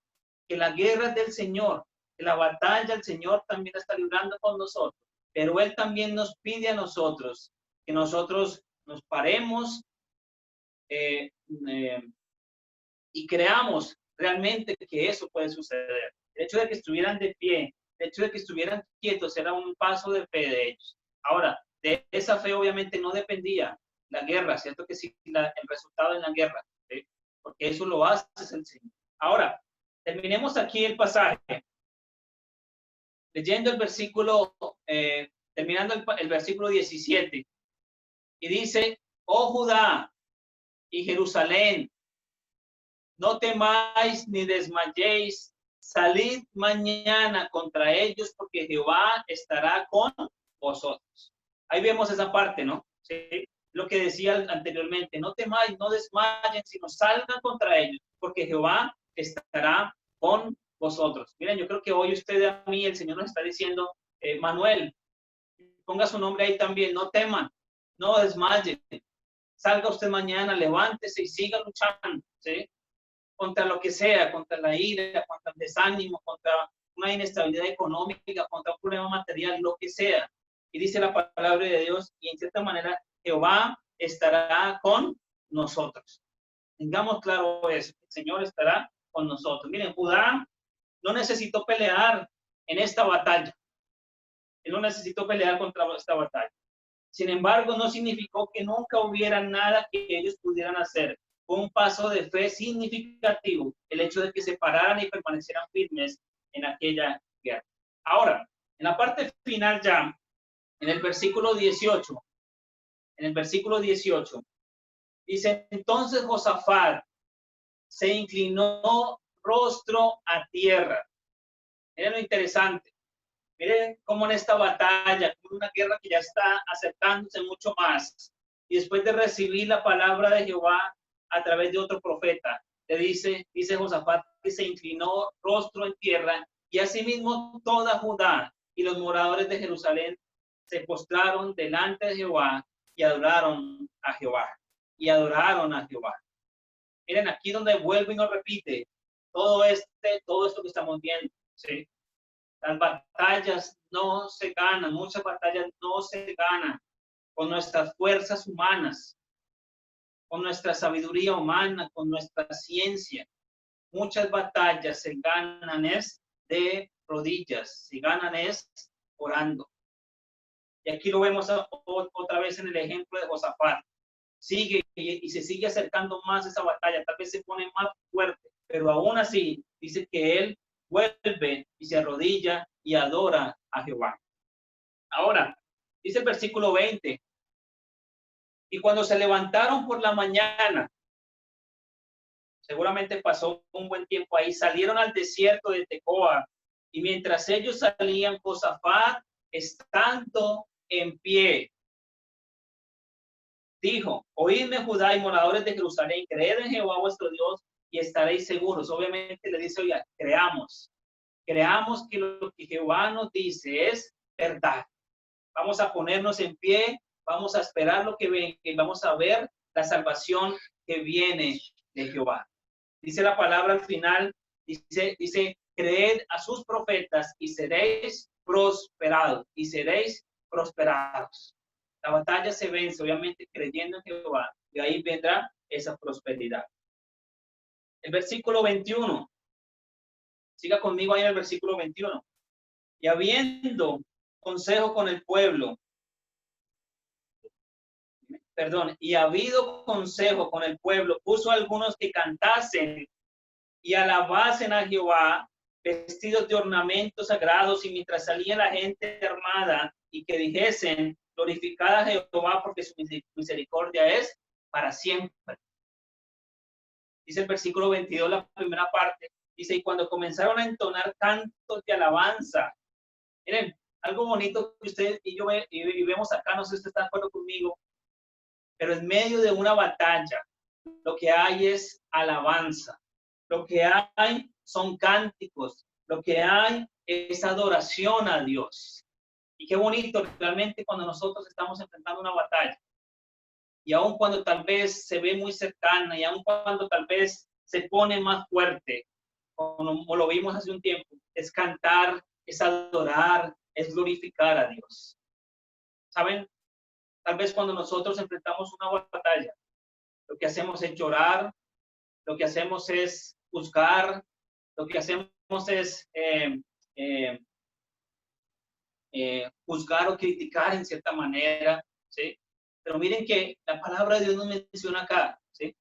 que la guerra es del Señor, que la batalla el Señor también está librando con nosotros, pero Él también nos pide a nosotros que nosotros nos paremos y creamos realmente que eso puede suceder. El hecho de que estuvieran de pie, el hecho de que estuvieran quietos era un paso de fe de ellos. Ahora, de esa fe obviamente no dependía la guerra, ¿cierto? Que sí, el resultado de la guerra, ¿sí? Porque eso lo hace el Señor. Ahora, terminemos aquí el pasaje, leyendo el versículo, terminando el versículo 17, y dice, oh Judá y Jerusalén, no temáis ni desmayéis, salid mañana contra ellos, porque Jehová estará con vosotros. Ahí vemos esa parte, ¿no? ¿Sí? Lo que decía anteriormente, no temáis, no desmayen, sino salgan contra ellos, porque Jehová estará con vosotros. Miren, yo creo que hoy usted a mí, el Señor nos está diciendo, Manuel, ponga su nombre ahí también, no teman, no desmayen, salga usted mañana, levántese y siga luchando, ¿sí? Contra lo que sea, contra la ira, contra el desánimo, contra una inestabilidad económica, contra un problema material, lo que sea. Y dice la palabra de Dios, y en cierta manera Jehová estará con nosotros. Tengamos claro eso, el Señor estará con nosotros. Miren, Judá no necesitó pelear en esta batalla. Él no necesitó pelear contra esta batalla. Sin embargo, no significó que nunca hubiera nada que ellos pudieran hacer. Fue un paso de fe significativo el hecho de que se pararan y permanecieran firmes en aquella guerra. Ahora, en la parte final ya, en el versículo 18, dice, entonces Josafat se inclinó rostro a tierra. Miren lo interesante. Miren cómo en esta batalla, con una guerra que ya está acercándose mucho más, y después de recibir la palabra de Jehová a través de otro profeta, le dice Josafat que se inclinó rostro en tierra, y asimismo toda Judá y los moradores de Jerusalén se postraron delante de Jehová y adoraron a Jehová. Miren aquí donde vuelve y nos repite todo esto que estamos viendo, ¿sí? Las batallas no se ganan, muchas batallas no se ganan con nuestras fuerzas humanas, con nuestra sabiduría humana, con nuestra ciencia. Muchas batallas se ganan es de rodillas, se ganan es orando. Y aquí lo vemos otra vez en el ejemplo de Josafat. Sigue y se sigue acercando más esa batalla, tal vez se pone más fuerte, pero aún así dice que él vuelve y se arrodilla y adora a Jehová. Ahora, dice el versículo 20, y cuando se levantaron por la mañana, seguramente pasó un buen tiempo ahí, salieron al desierto de Tecoa, y mientras ellos salían, Josafat, estando en pie, dijo, oídme Judá y moradores de Jerusalén, creed en Jehová vuestro Dios y estaréis seguros. Obviamente le dice, oiga, creamos que lo que Jehová nos dice es verdad. Vamos a ponernos en pie, vamos a esperar lo que venga y vamos a ver la salvación que viene de Jehová. Dice la palabra al final, dice, creed a sus profetas y seréis prosperados, La batalla se vence, obviamente, creyendo en Jehová, y ahí vendrá esa prosperidad. El versículo 21. Siga conmigo ahí en el versículo 21. Y habiendo consejo con el pueblo, y habido consejo con el pueblo, puso a algunos que cantasen y alabasen a Jehová, vestidos de ornamentos sagrados, y mientras salía la gente armada, y que dijesen, glorificad a Jehová, porque su misericordia es para siempre. Dice el versículo 22, la primera parte, dice, y cuando comenzaron a entonar cantos de alabanza, miren, algo bonito que usted y yo vemos acá, no sé si usted está de acuerdo conmigo, pero en medio de una batalla, lo que hay es alabanza, lo que hay son cánticos, lo que hay es adoración a Dios. Y qué bonito realmente cuando nosotros estamos enfrentando una batalla. Y aun cuando tal vez se ve muy cercana, y aun cuando tal vez se pone más fuerte, como lo vimos hace un tiempo, es cantar, es adorar, es glorificar a Dios. ¿Saben? Tal vez cuando nosotros enfrentamos una batalla, lo que hacemos es llorar, lo que hacemos es juzgar, lo que hacemos es juzgar o criticar en cierta manera, ¿sí? Pero miren que la palabra de Dios nos menciona acá, ¿sí?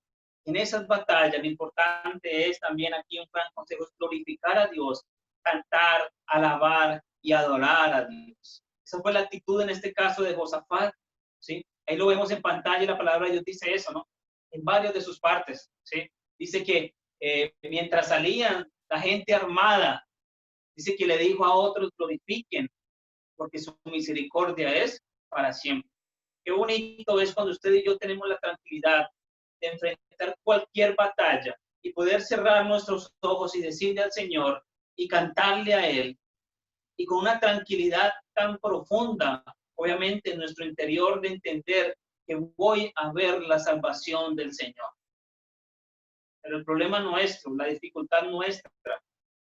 En esas batallas, lo importante es también aquí un gran consejo, es glorificar a Dios, cantar, alabar y adorar a Dios. Esa fue la actitud en este caso de Josafat, ¿sí? Ahí lo vemos en pantalla, la palabra de Dios dice eso, ¿no? En varios de sus partes, ¿sí? Dice que mientras salían la gente armada, dice que le dijo a otros, glorifiquen, porque su misericordia es para siempre. Qué bonito es cuando usted y yo tenemos la tranquilidad de enfrentar cualquier batalla y poder cerrar nuestros ojos y decirle al Señor y cantarle a Él, y con una tranquilidad tan profunda, obviamente en nuestro interior, de entender que voy a ver la salvación del Señor. Pero el problema nuestro, la dificultad nuestra,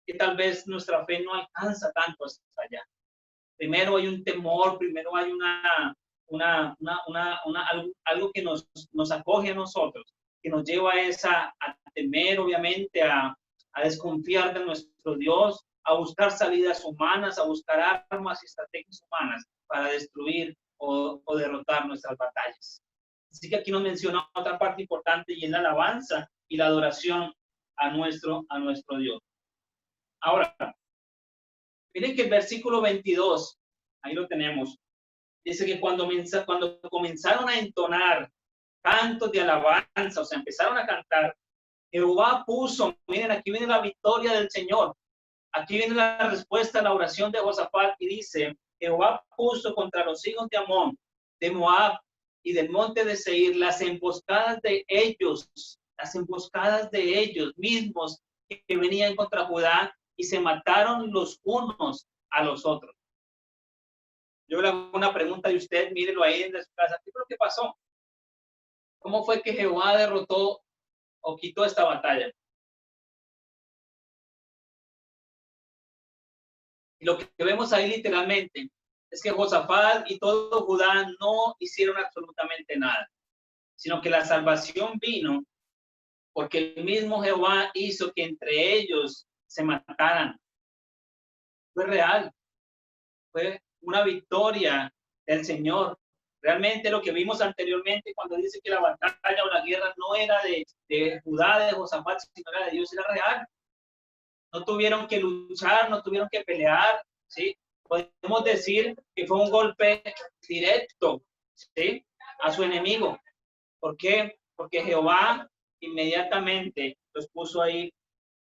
que tal vez nuestra fe no alcanza tanto hasta allá. Primero hay un temor, primero hay algo que nos acoge a nosotros, que nos lleva a temer, obviamente, a desconfiar de nuestro Dios, a buscar salidas humanas, a buscar armas y estrategias humanas para destruir o derrotar nuestras batallas. Así que aquí nos menciona otra parte importante, y es la alabanza y la adoración a nuestro Dios. Ahora, miren que el versículo 22, ahí lo tenemos, dice que cuando comenzaron a entonar cantos de alabanza, o sea, empezaron a cantar, Jehová puso, miren, aquí viene la victoria del Señor, aquí viene la respuesta a la oración de Josafat, y dice, Jehová puso contra los hijos de Amón, de Moab y del monte de Seir las emboscadas de ellos mismos que venían contra Judá, y se mataron los unos a los otros. Yo le hago una pregunta y usted mírelo ahí en su casa. ¿Qué fue lo que pasó? ¿Cómo fue que Jehová derrotó o quitó esta batalla? Y lo que vemos ahí literalmente es que Josafat y todo Judá no hicieron absolutamente nada, sino que la salvación vino porque el mismo Jehová hizo que entre ellos se mataran. Fue real, fue una victoria del Señor. Realmente lo que vimos anteriormente cuando dice que la batalla o la guerra no era de Judá, de Josafat, sino era de Dios, era real. No tuvieron que luchar, no tuvieron que pelear, ¿sí? Podemos decir que fue un golpe directo, ¿sí? A su enemigo. ¿Por qué? Porque Jehová inmediatamente los puso ahí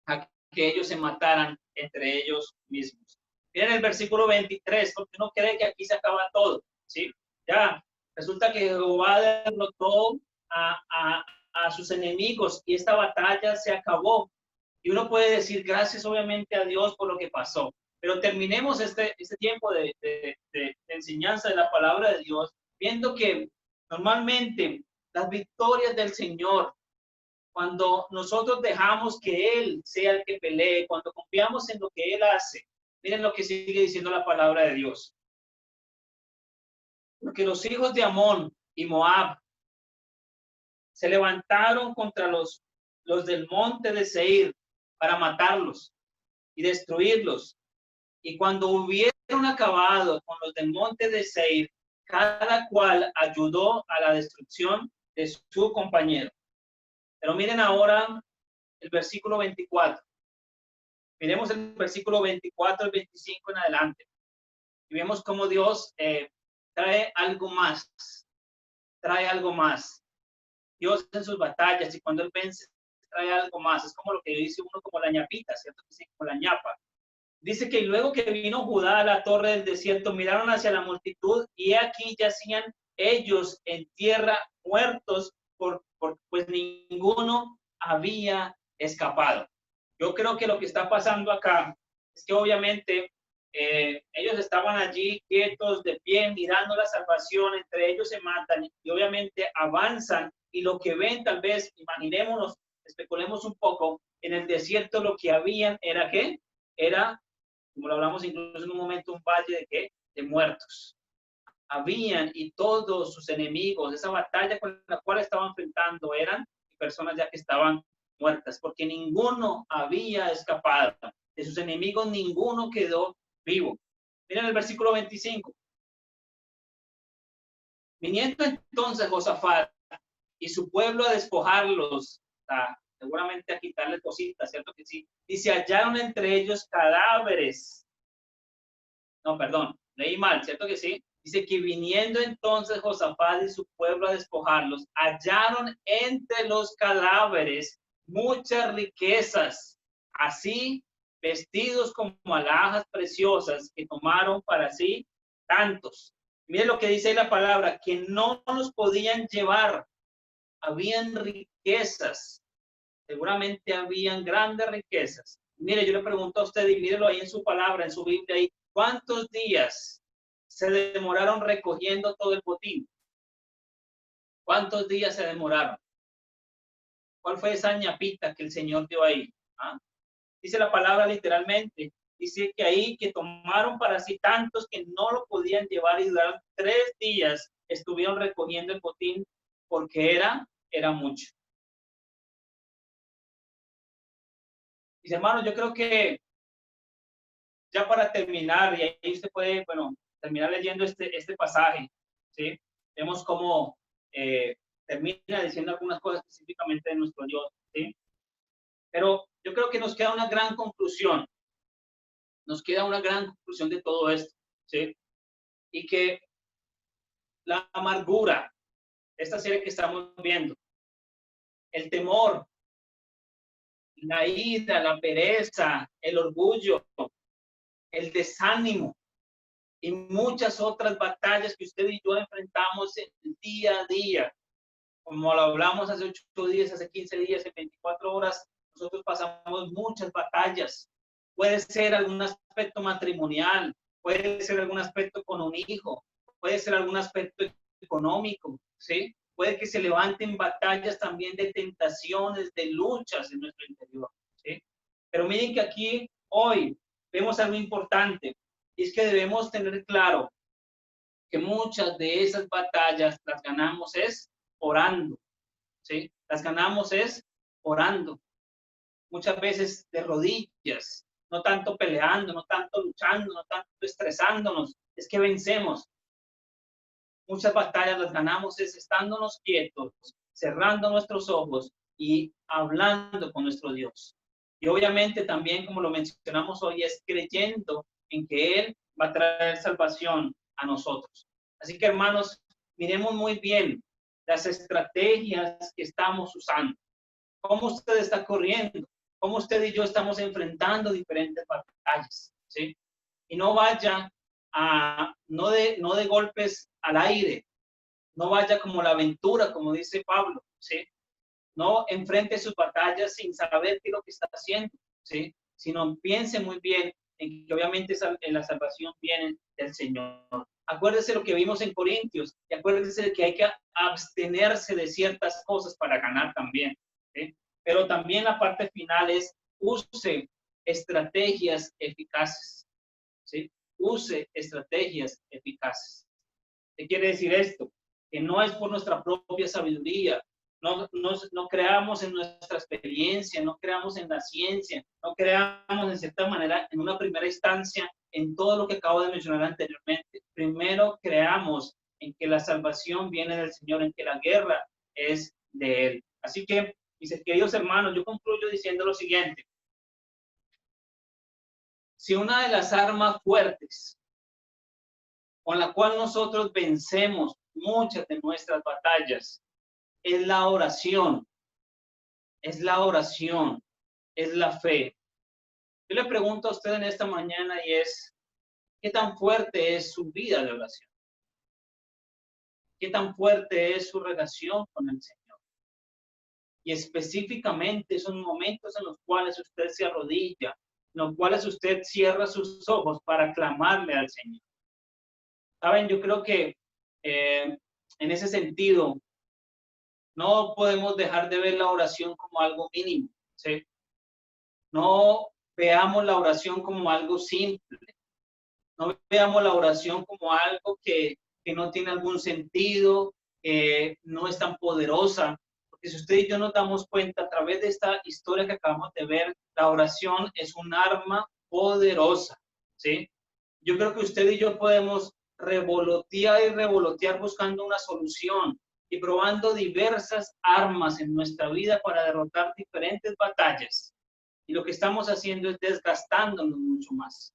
a que ellos se mataran entre ellos mismos. Miren el versículo 23, porque uno cree que aquí se acaba todo, ¿sí? Ya, resulta que Jehová derrotó a sus enemigos y esta batalla se acabó. Y uno puede decir gracias obviamente a Dios por lo que pasó. Pero terminemos este tiempo de enseñanza de la palabra de Dios, viendo que normalmente las victorias del Señor, cuando nosotros dejamos que Él sea el que pelee, cuando confiamos en lo que Él hace, miren lo que sigue diciendo la palabra de Dios. Porque los hijos de Amón y Moab se levantaron contra los del monte de Seir para matarlos y destruirlos. Y cuando hubieron acabado con los del monte de Seir, cada cual ayudó a la destrucción de su compañero. Pero miren ahora el versículo 24. Miremos el versículo 24 al 25 en adelante. Y vemos cómo Dios trae algo más. Trae algo más. Dios en sus batallas, y cuando Él vence, trae algo más. Es como lo que dice uno, como la ñapita, ¿cierto? Como la ñapa. Dice que luego que vino Judá a la torre del desierto, miraron hacia la multitud, y aquí yacían ellos en tierra muertos, pues ninguno había escapado. Yo creo que lo que está pasando acá es que obviamente ellos estaban allí quietos, de pie, mirando la salvación, entre ellos se matan y obviamente avanzan y lo que ven tal vez, imaginémonos, especulemos un poco, en el desierto lo que habían era ¿qué? Era, como lo hablamos incluso en un momento, un valle de ¿qué? De muertos. Habían y todos sus enemigos, esa batalla con la cual estaban enfrentando eran personas ya que estaban muertas, porque ninguno había escapado. De sus enemigos ninguno quedó vivo. Miren el versículo 25. Viniendo entonces Josafat y su pueblo a despojarlos, seguramente a quitarles cositas, ¿cierto que sí? Y se hallaron entre ellos cadáveres. No, perdón, leí mal, ¿cierto que sí? Dice que viniendo entonces Josafat y su pueblo a despojarlos, hallaron entre los cadáveres muchas riquezas, así vestidos como alhajas preciosas que tomaron para sí tantos. Miren lo que dice ahí la palabra, que no los podían llevar. Habían riquezas, seguramente habían grandes riquezas. Mire, yo le pregunto a usted, y mírelo ahí en su palabra, en su Biblia, ahí, ¿cuántos días se demoraron recogiendo todo el botín? ¿Cuántos días se demoraron? ¿Cuál fue esa ñapita que el Señor dio ahí? ¿Ah? Dice la palabra literalmente, dice que ahí que tomaron para sí tantos que no lo podían llevar y duraron 3 días estuvieron recogiendo el botín porque era mucho. Mis hermanos, yo creo que ya para terminar, y ahí usted puede, bueno, terminar leyendo este pasaje, ¿sí? Vemos cómo termina diciendo algunas cosas específicamente de nuestro Dios, ¿sí? Pero yo creo que nos queda una gran conclusión, de todo esto, ¿sí? Y que la amargura, esta serie que estamos viendo, el temor, la ira, la pereza, el orgullo, el desánimo y muchas otras batallas que usted y yo enfrentamos día a día. Como lo hablamos hace 8 días, hace 15 días, en 24 horas, nosotros pasamos muchas batallas. Puede ser algún aspecto matrimonial, puede ser algún aspecto con un hijo, puede ser algún aspecto económico, ¿sí? Puede que se levanten batallas también de tentaciones, de luchas en nuestro interior, ¿sí? Pero miren que aquí hoy vemos algo importante, y es que debemos tener claro que muchas de esas batallas las ganamos es orando, ¿sí? Las ganamos es orando. Muchas veces de rodillas, no tanto peleando, no tanto luchando, no tanto estresándonos, es que vencemos. Muchas batallas las ganamos es estándonos quietos, cerrando nuestros ojos y hablando con nuestro Dios. Y obviamente también, como lo mencionamos hoy, es creyendo en que Él va a traer salvación a nosotros. Así que, hermanos, miremos muy bien las estrategias que estamos usando. Cómo usted está corriendo, cómo usted y yo estamos enfrentando diferentes batallas, ¿sí? Y no vaya no de golpes al aire, no vaya como la aventura, como dice Pablo, ¿sí? No enfrente sus batallas sin saber qué es lo que está haciendo, ¿sí? Sino piense muy bien en que obviamente en la salvación viene del Señor. Acuérdese lo que vimos en Corintios y acuérdese de que hay que abstenerse de ciertas cosas para ganar también, ¿sí? Pero también la parte final es use estrategias eficaces, ¿sí? Use estrategias eficaces. ¿Qué quiere decir esto? Que no es por nuestra propia sabiduría, no creamos en nuestra experiencia, no creamos en la ciencia, no creamos en cierta manera, en una primera instancia, en todo lo que acabo de mencionar anteriormente. Primero creamos en que la salvación viene del Señor, en que la guerra es de Él. Así que, mis queridos hermanos, yo concluyo diciendo lo siguiente. Si una de las armas fuertes con la cual nosotros vencemos muchas de nuestras batallas es la oración, es la fe. Yo le pregunto a usted en esta mañana y es, ¿qué tan fuerte es su vida de oración? ¿Qué tan fuerte es su relación con el Señor? Y específicamente esos momentos en los cuales usted se arrodilla en los cuales usted cierra sus ojos para clamarle al Señor. Saben, yo creo que en ese sentido no podemos dejar de ver la oración como algo mínimo, ¿sí? No veamos la oración como algo simple. No veamos la oración como algo que no tiene algún sentido, que no es tan poderosa. Porque si usted y yo nos damos cuenta a través de esta historia que acabamos de ver, la oración es un arma poderosa, ¿sí? Yo creo que usted y yo podemos revolotear y revolotear buscando una solución y probando diversas armas en nuestra vida para derrotar diferentes batallas. Y lo que estamos haciendo es desgastándonos mucho más.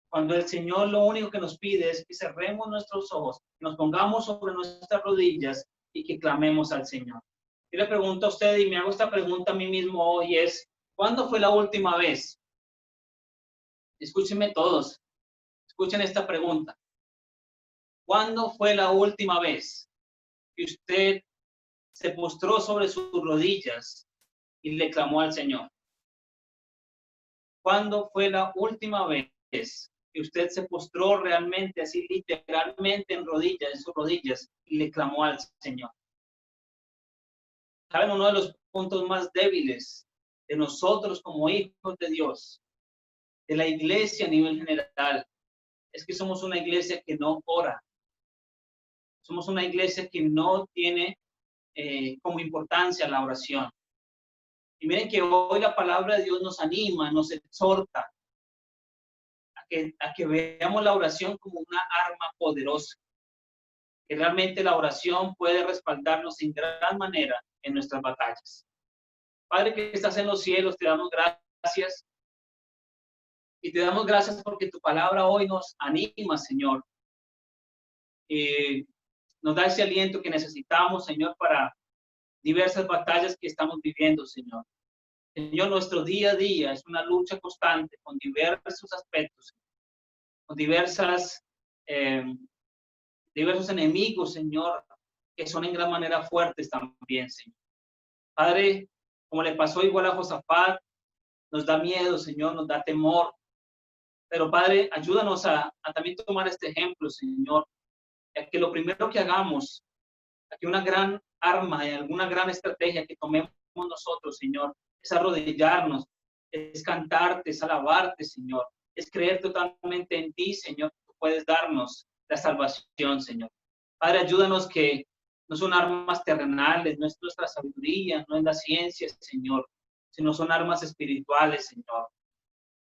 Cuando el Señor lo único que nos pide es que cerremos nuestros ojos, nos pongamos sobre nuestras rodillas y que clamemos al Señor. Yo le pregunto a usted y me hago esta pregunta a mí mismo hoy es, ¿cuándo fue la última vez? Escúchenme todos, escuchen esta pregunta. ¿Cuándo fue la última vez que usted se postró sobre sus rodillas y le clamó al Señor? ¿Cuándo fue la última vez que usted se postró realmente, así literalmente en sus rodillas, y le clamó al Señor? ¿Saben? Uno de los puntos más débiles de nosotros como hijos de Dios, de la iglesia a nivel general, es que somos una iglesia que no ora. Somos una iglesia que no tiene como importancia la oración. Y miren que hoy la palabra de Dios nos anima, nos exhorta a que veamos la oración como una arma poderosa. Que realmente la oración puede respaldarnos en gran manera en nuestras batallas. Padre que estás en los cielos, te damos gracias. Y te damos gracias porque tu palabra hoy nos anima, Señor. Nos da ese aliento que necesitamos, Señor, para diversas batallas que estamos viviendo, Señor. Señor, nuestro día a día es una lucha constante con diversos aspectos, con diversos enemigos, Señor, que son en gran manera fuertes también, Señor. Padre, como le pasó igual a Josafat, nos da miedo, Señor, nos da temor. Pero, Padre, ayúdanos a también tomar este ejemplo, Señor, a que lo primero que hagamos, a que una gran arma, alguna gran estrategia que tomemos nosotros, Señor, es arrodillarnos, es cantarte, es alabarte, Señor, es creer totalmente en ti, Señor, que tú puedes darnos la salvación, Señor. Padre, ayúdanos que no son armas terrenales, no es nuestra sabiduría, no es la ciencia, Señor, sino son armas espirituales, Señor.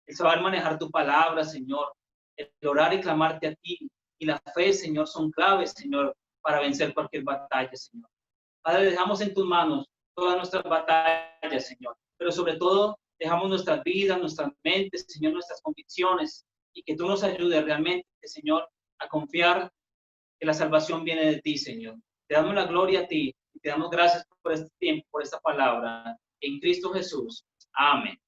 El saber manejar tu palabra, Señor, el orar y clamarte a ti, y la fe, Señor, son claves, Señor, para vencer cualquier batalla, Señor. Padre, dejamos en tus manos todas nuestras batallas, Señor, pero sobre todo dejamos nuestras vidas, nuestras mentes, Señor, nuestras convicciones, y que tú nos ayudes realmente, Señor, a confiar que la salvación viene de ti, Señor. Te damos la gloria a ti, y te damos gracias por este tiempo, por esta palabra, en Cristo Jesús. Amén.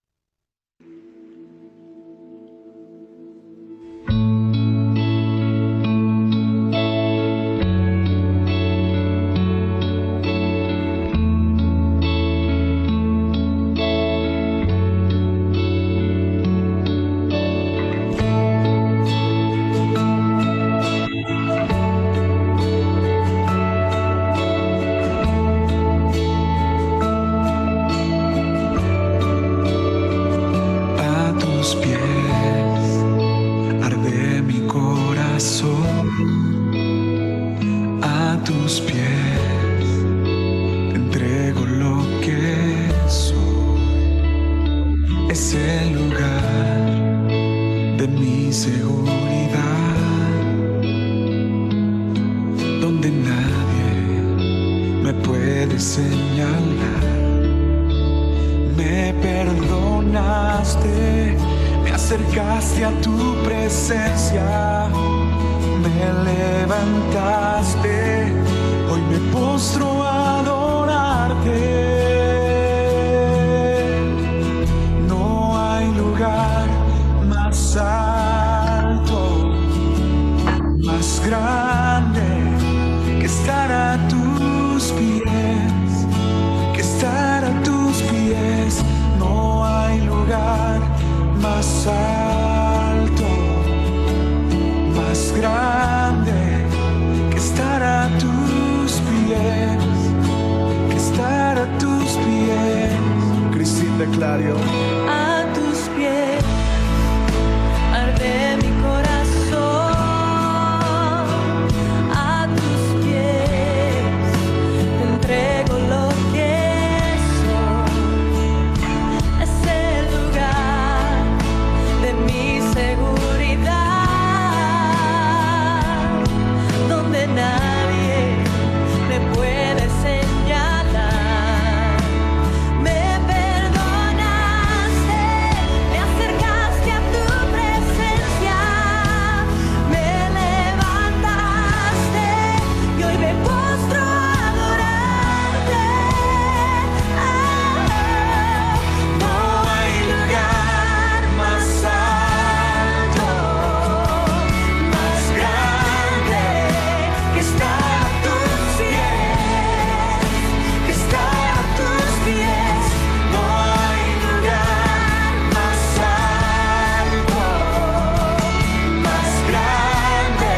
Acercaste a tu presencia, me levantaste, hoy me postro a adorarte. No hay lugar más alto, más grande que estar a tus pies, que estar a tus pies. No hay lugar más declaro. A tus pies arde mi corazón, a tus pies te entrego lo que soy. Es el lugar de mi seguridad, donde nadie me puede señalar. Me perdonaste, me acercaste a tu presencia, me levantaste y hoy me postro a adorarte. No hay lugar más alto, más grande que estar a tus pies, que estar a tus pies. No hay lugar más alto, más grande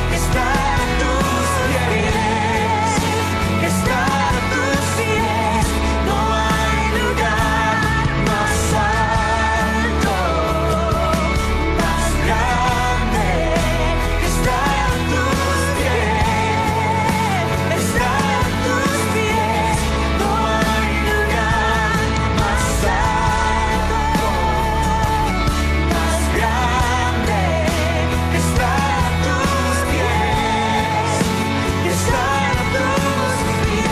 que estar a tus pies, que estar a tus pies. No hay lugar más alto, más grande que estar a tus pies, estar a tus pies. No hay lugar más alto, más grande que estar a tus pies, que estar a tus pies.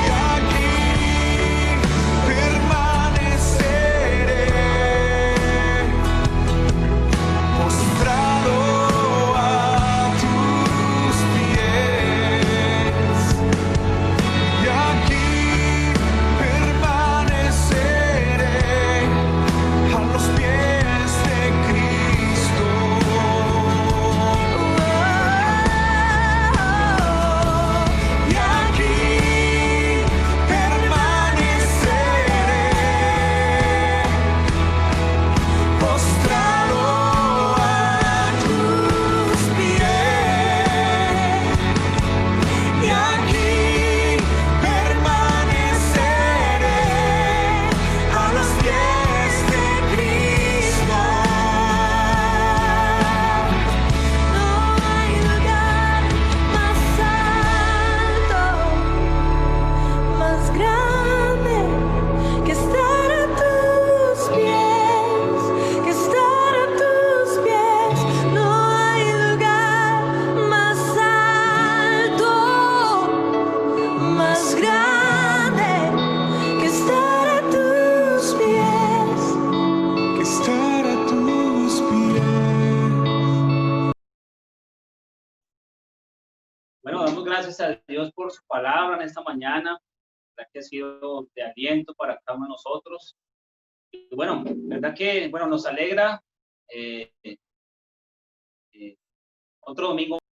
Y aquí permaneceré, postrado a tus pies. Y aquí permaneceré a los pies de Cristo. Y aquí permaneceré, postrado a tus pies. Y aquí permaneceré a los pies de Cristo. No hay lugar más alto, más grande que estar a tus pies, que estar a tus pies. No hay lugar más alto, más grande que estar a tus pies. Que estar a tus pies. Bueno, damos gracias a Dios por su palabra en esta mañana, verdad que ha sido de aliento para cada uno de nosotros. Y bueno, verdad que bueno, nos alegra otro domingo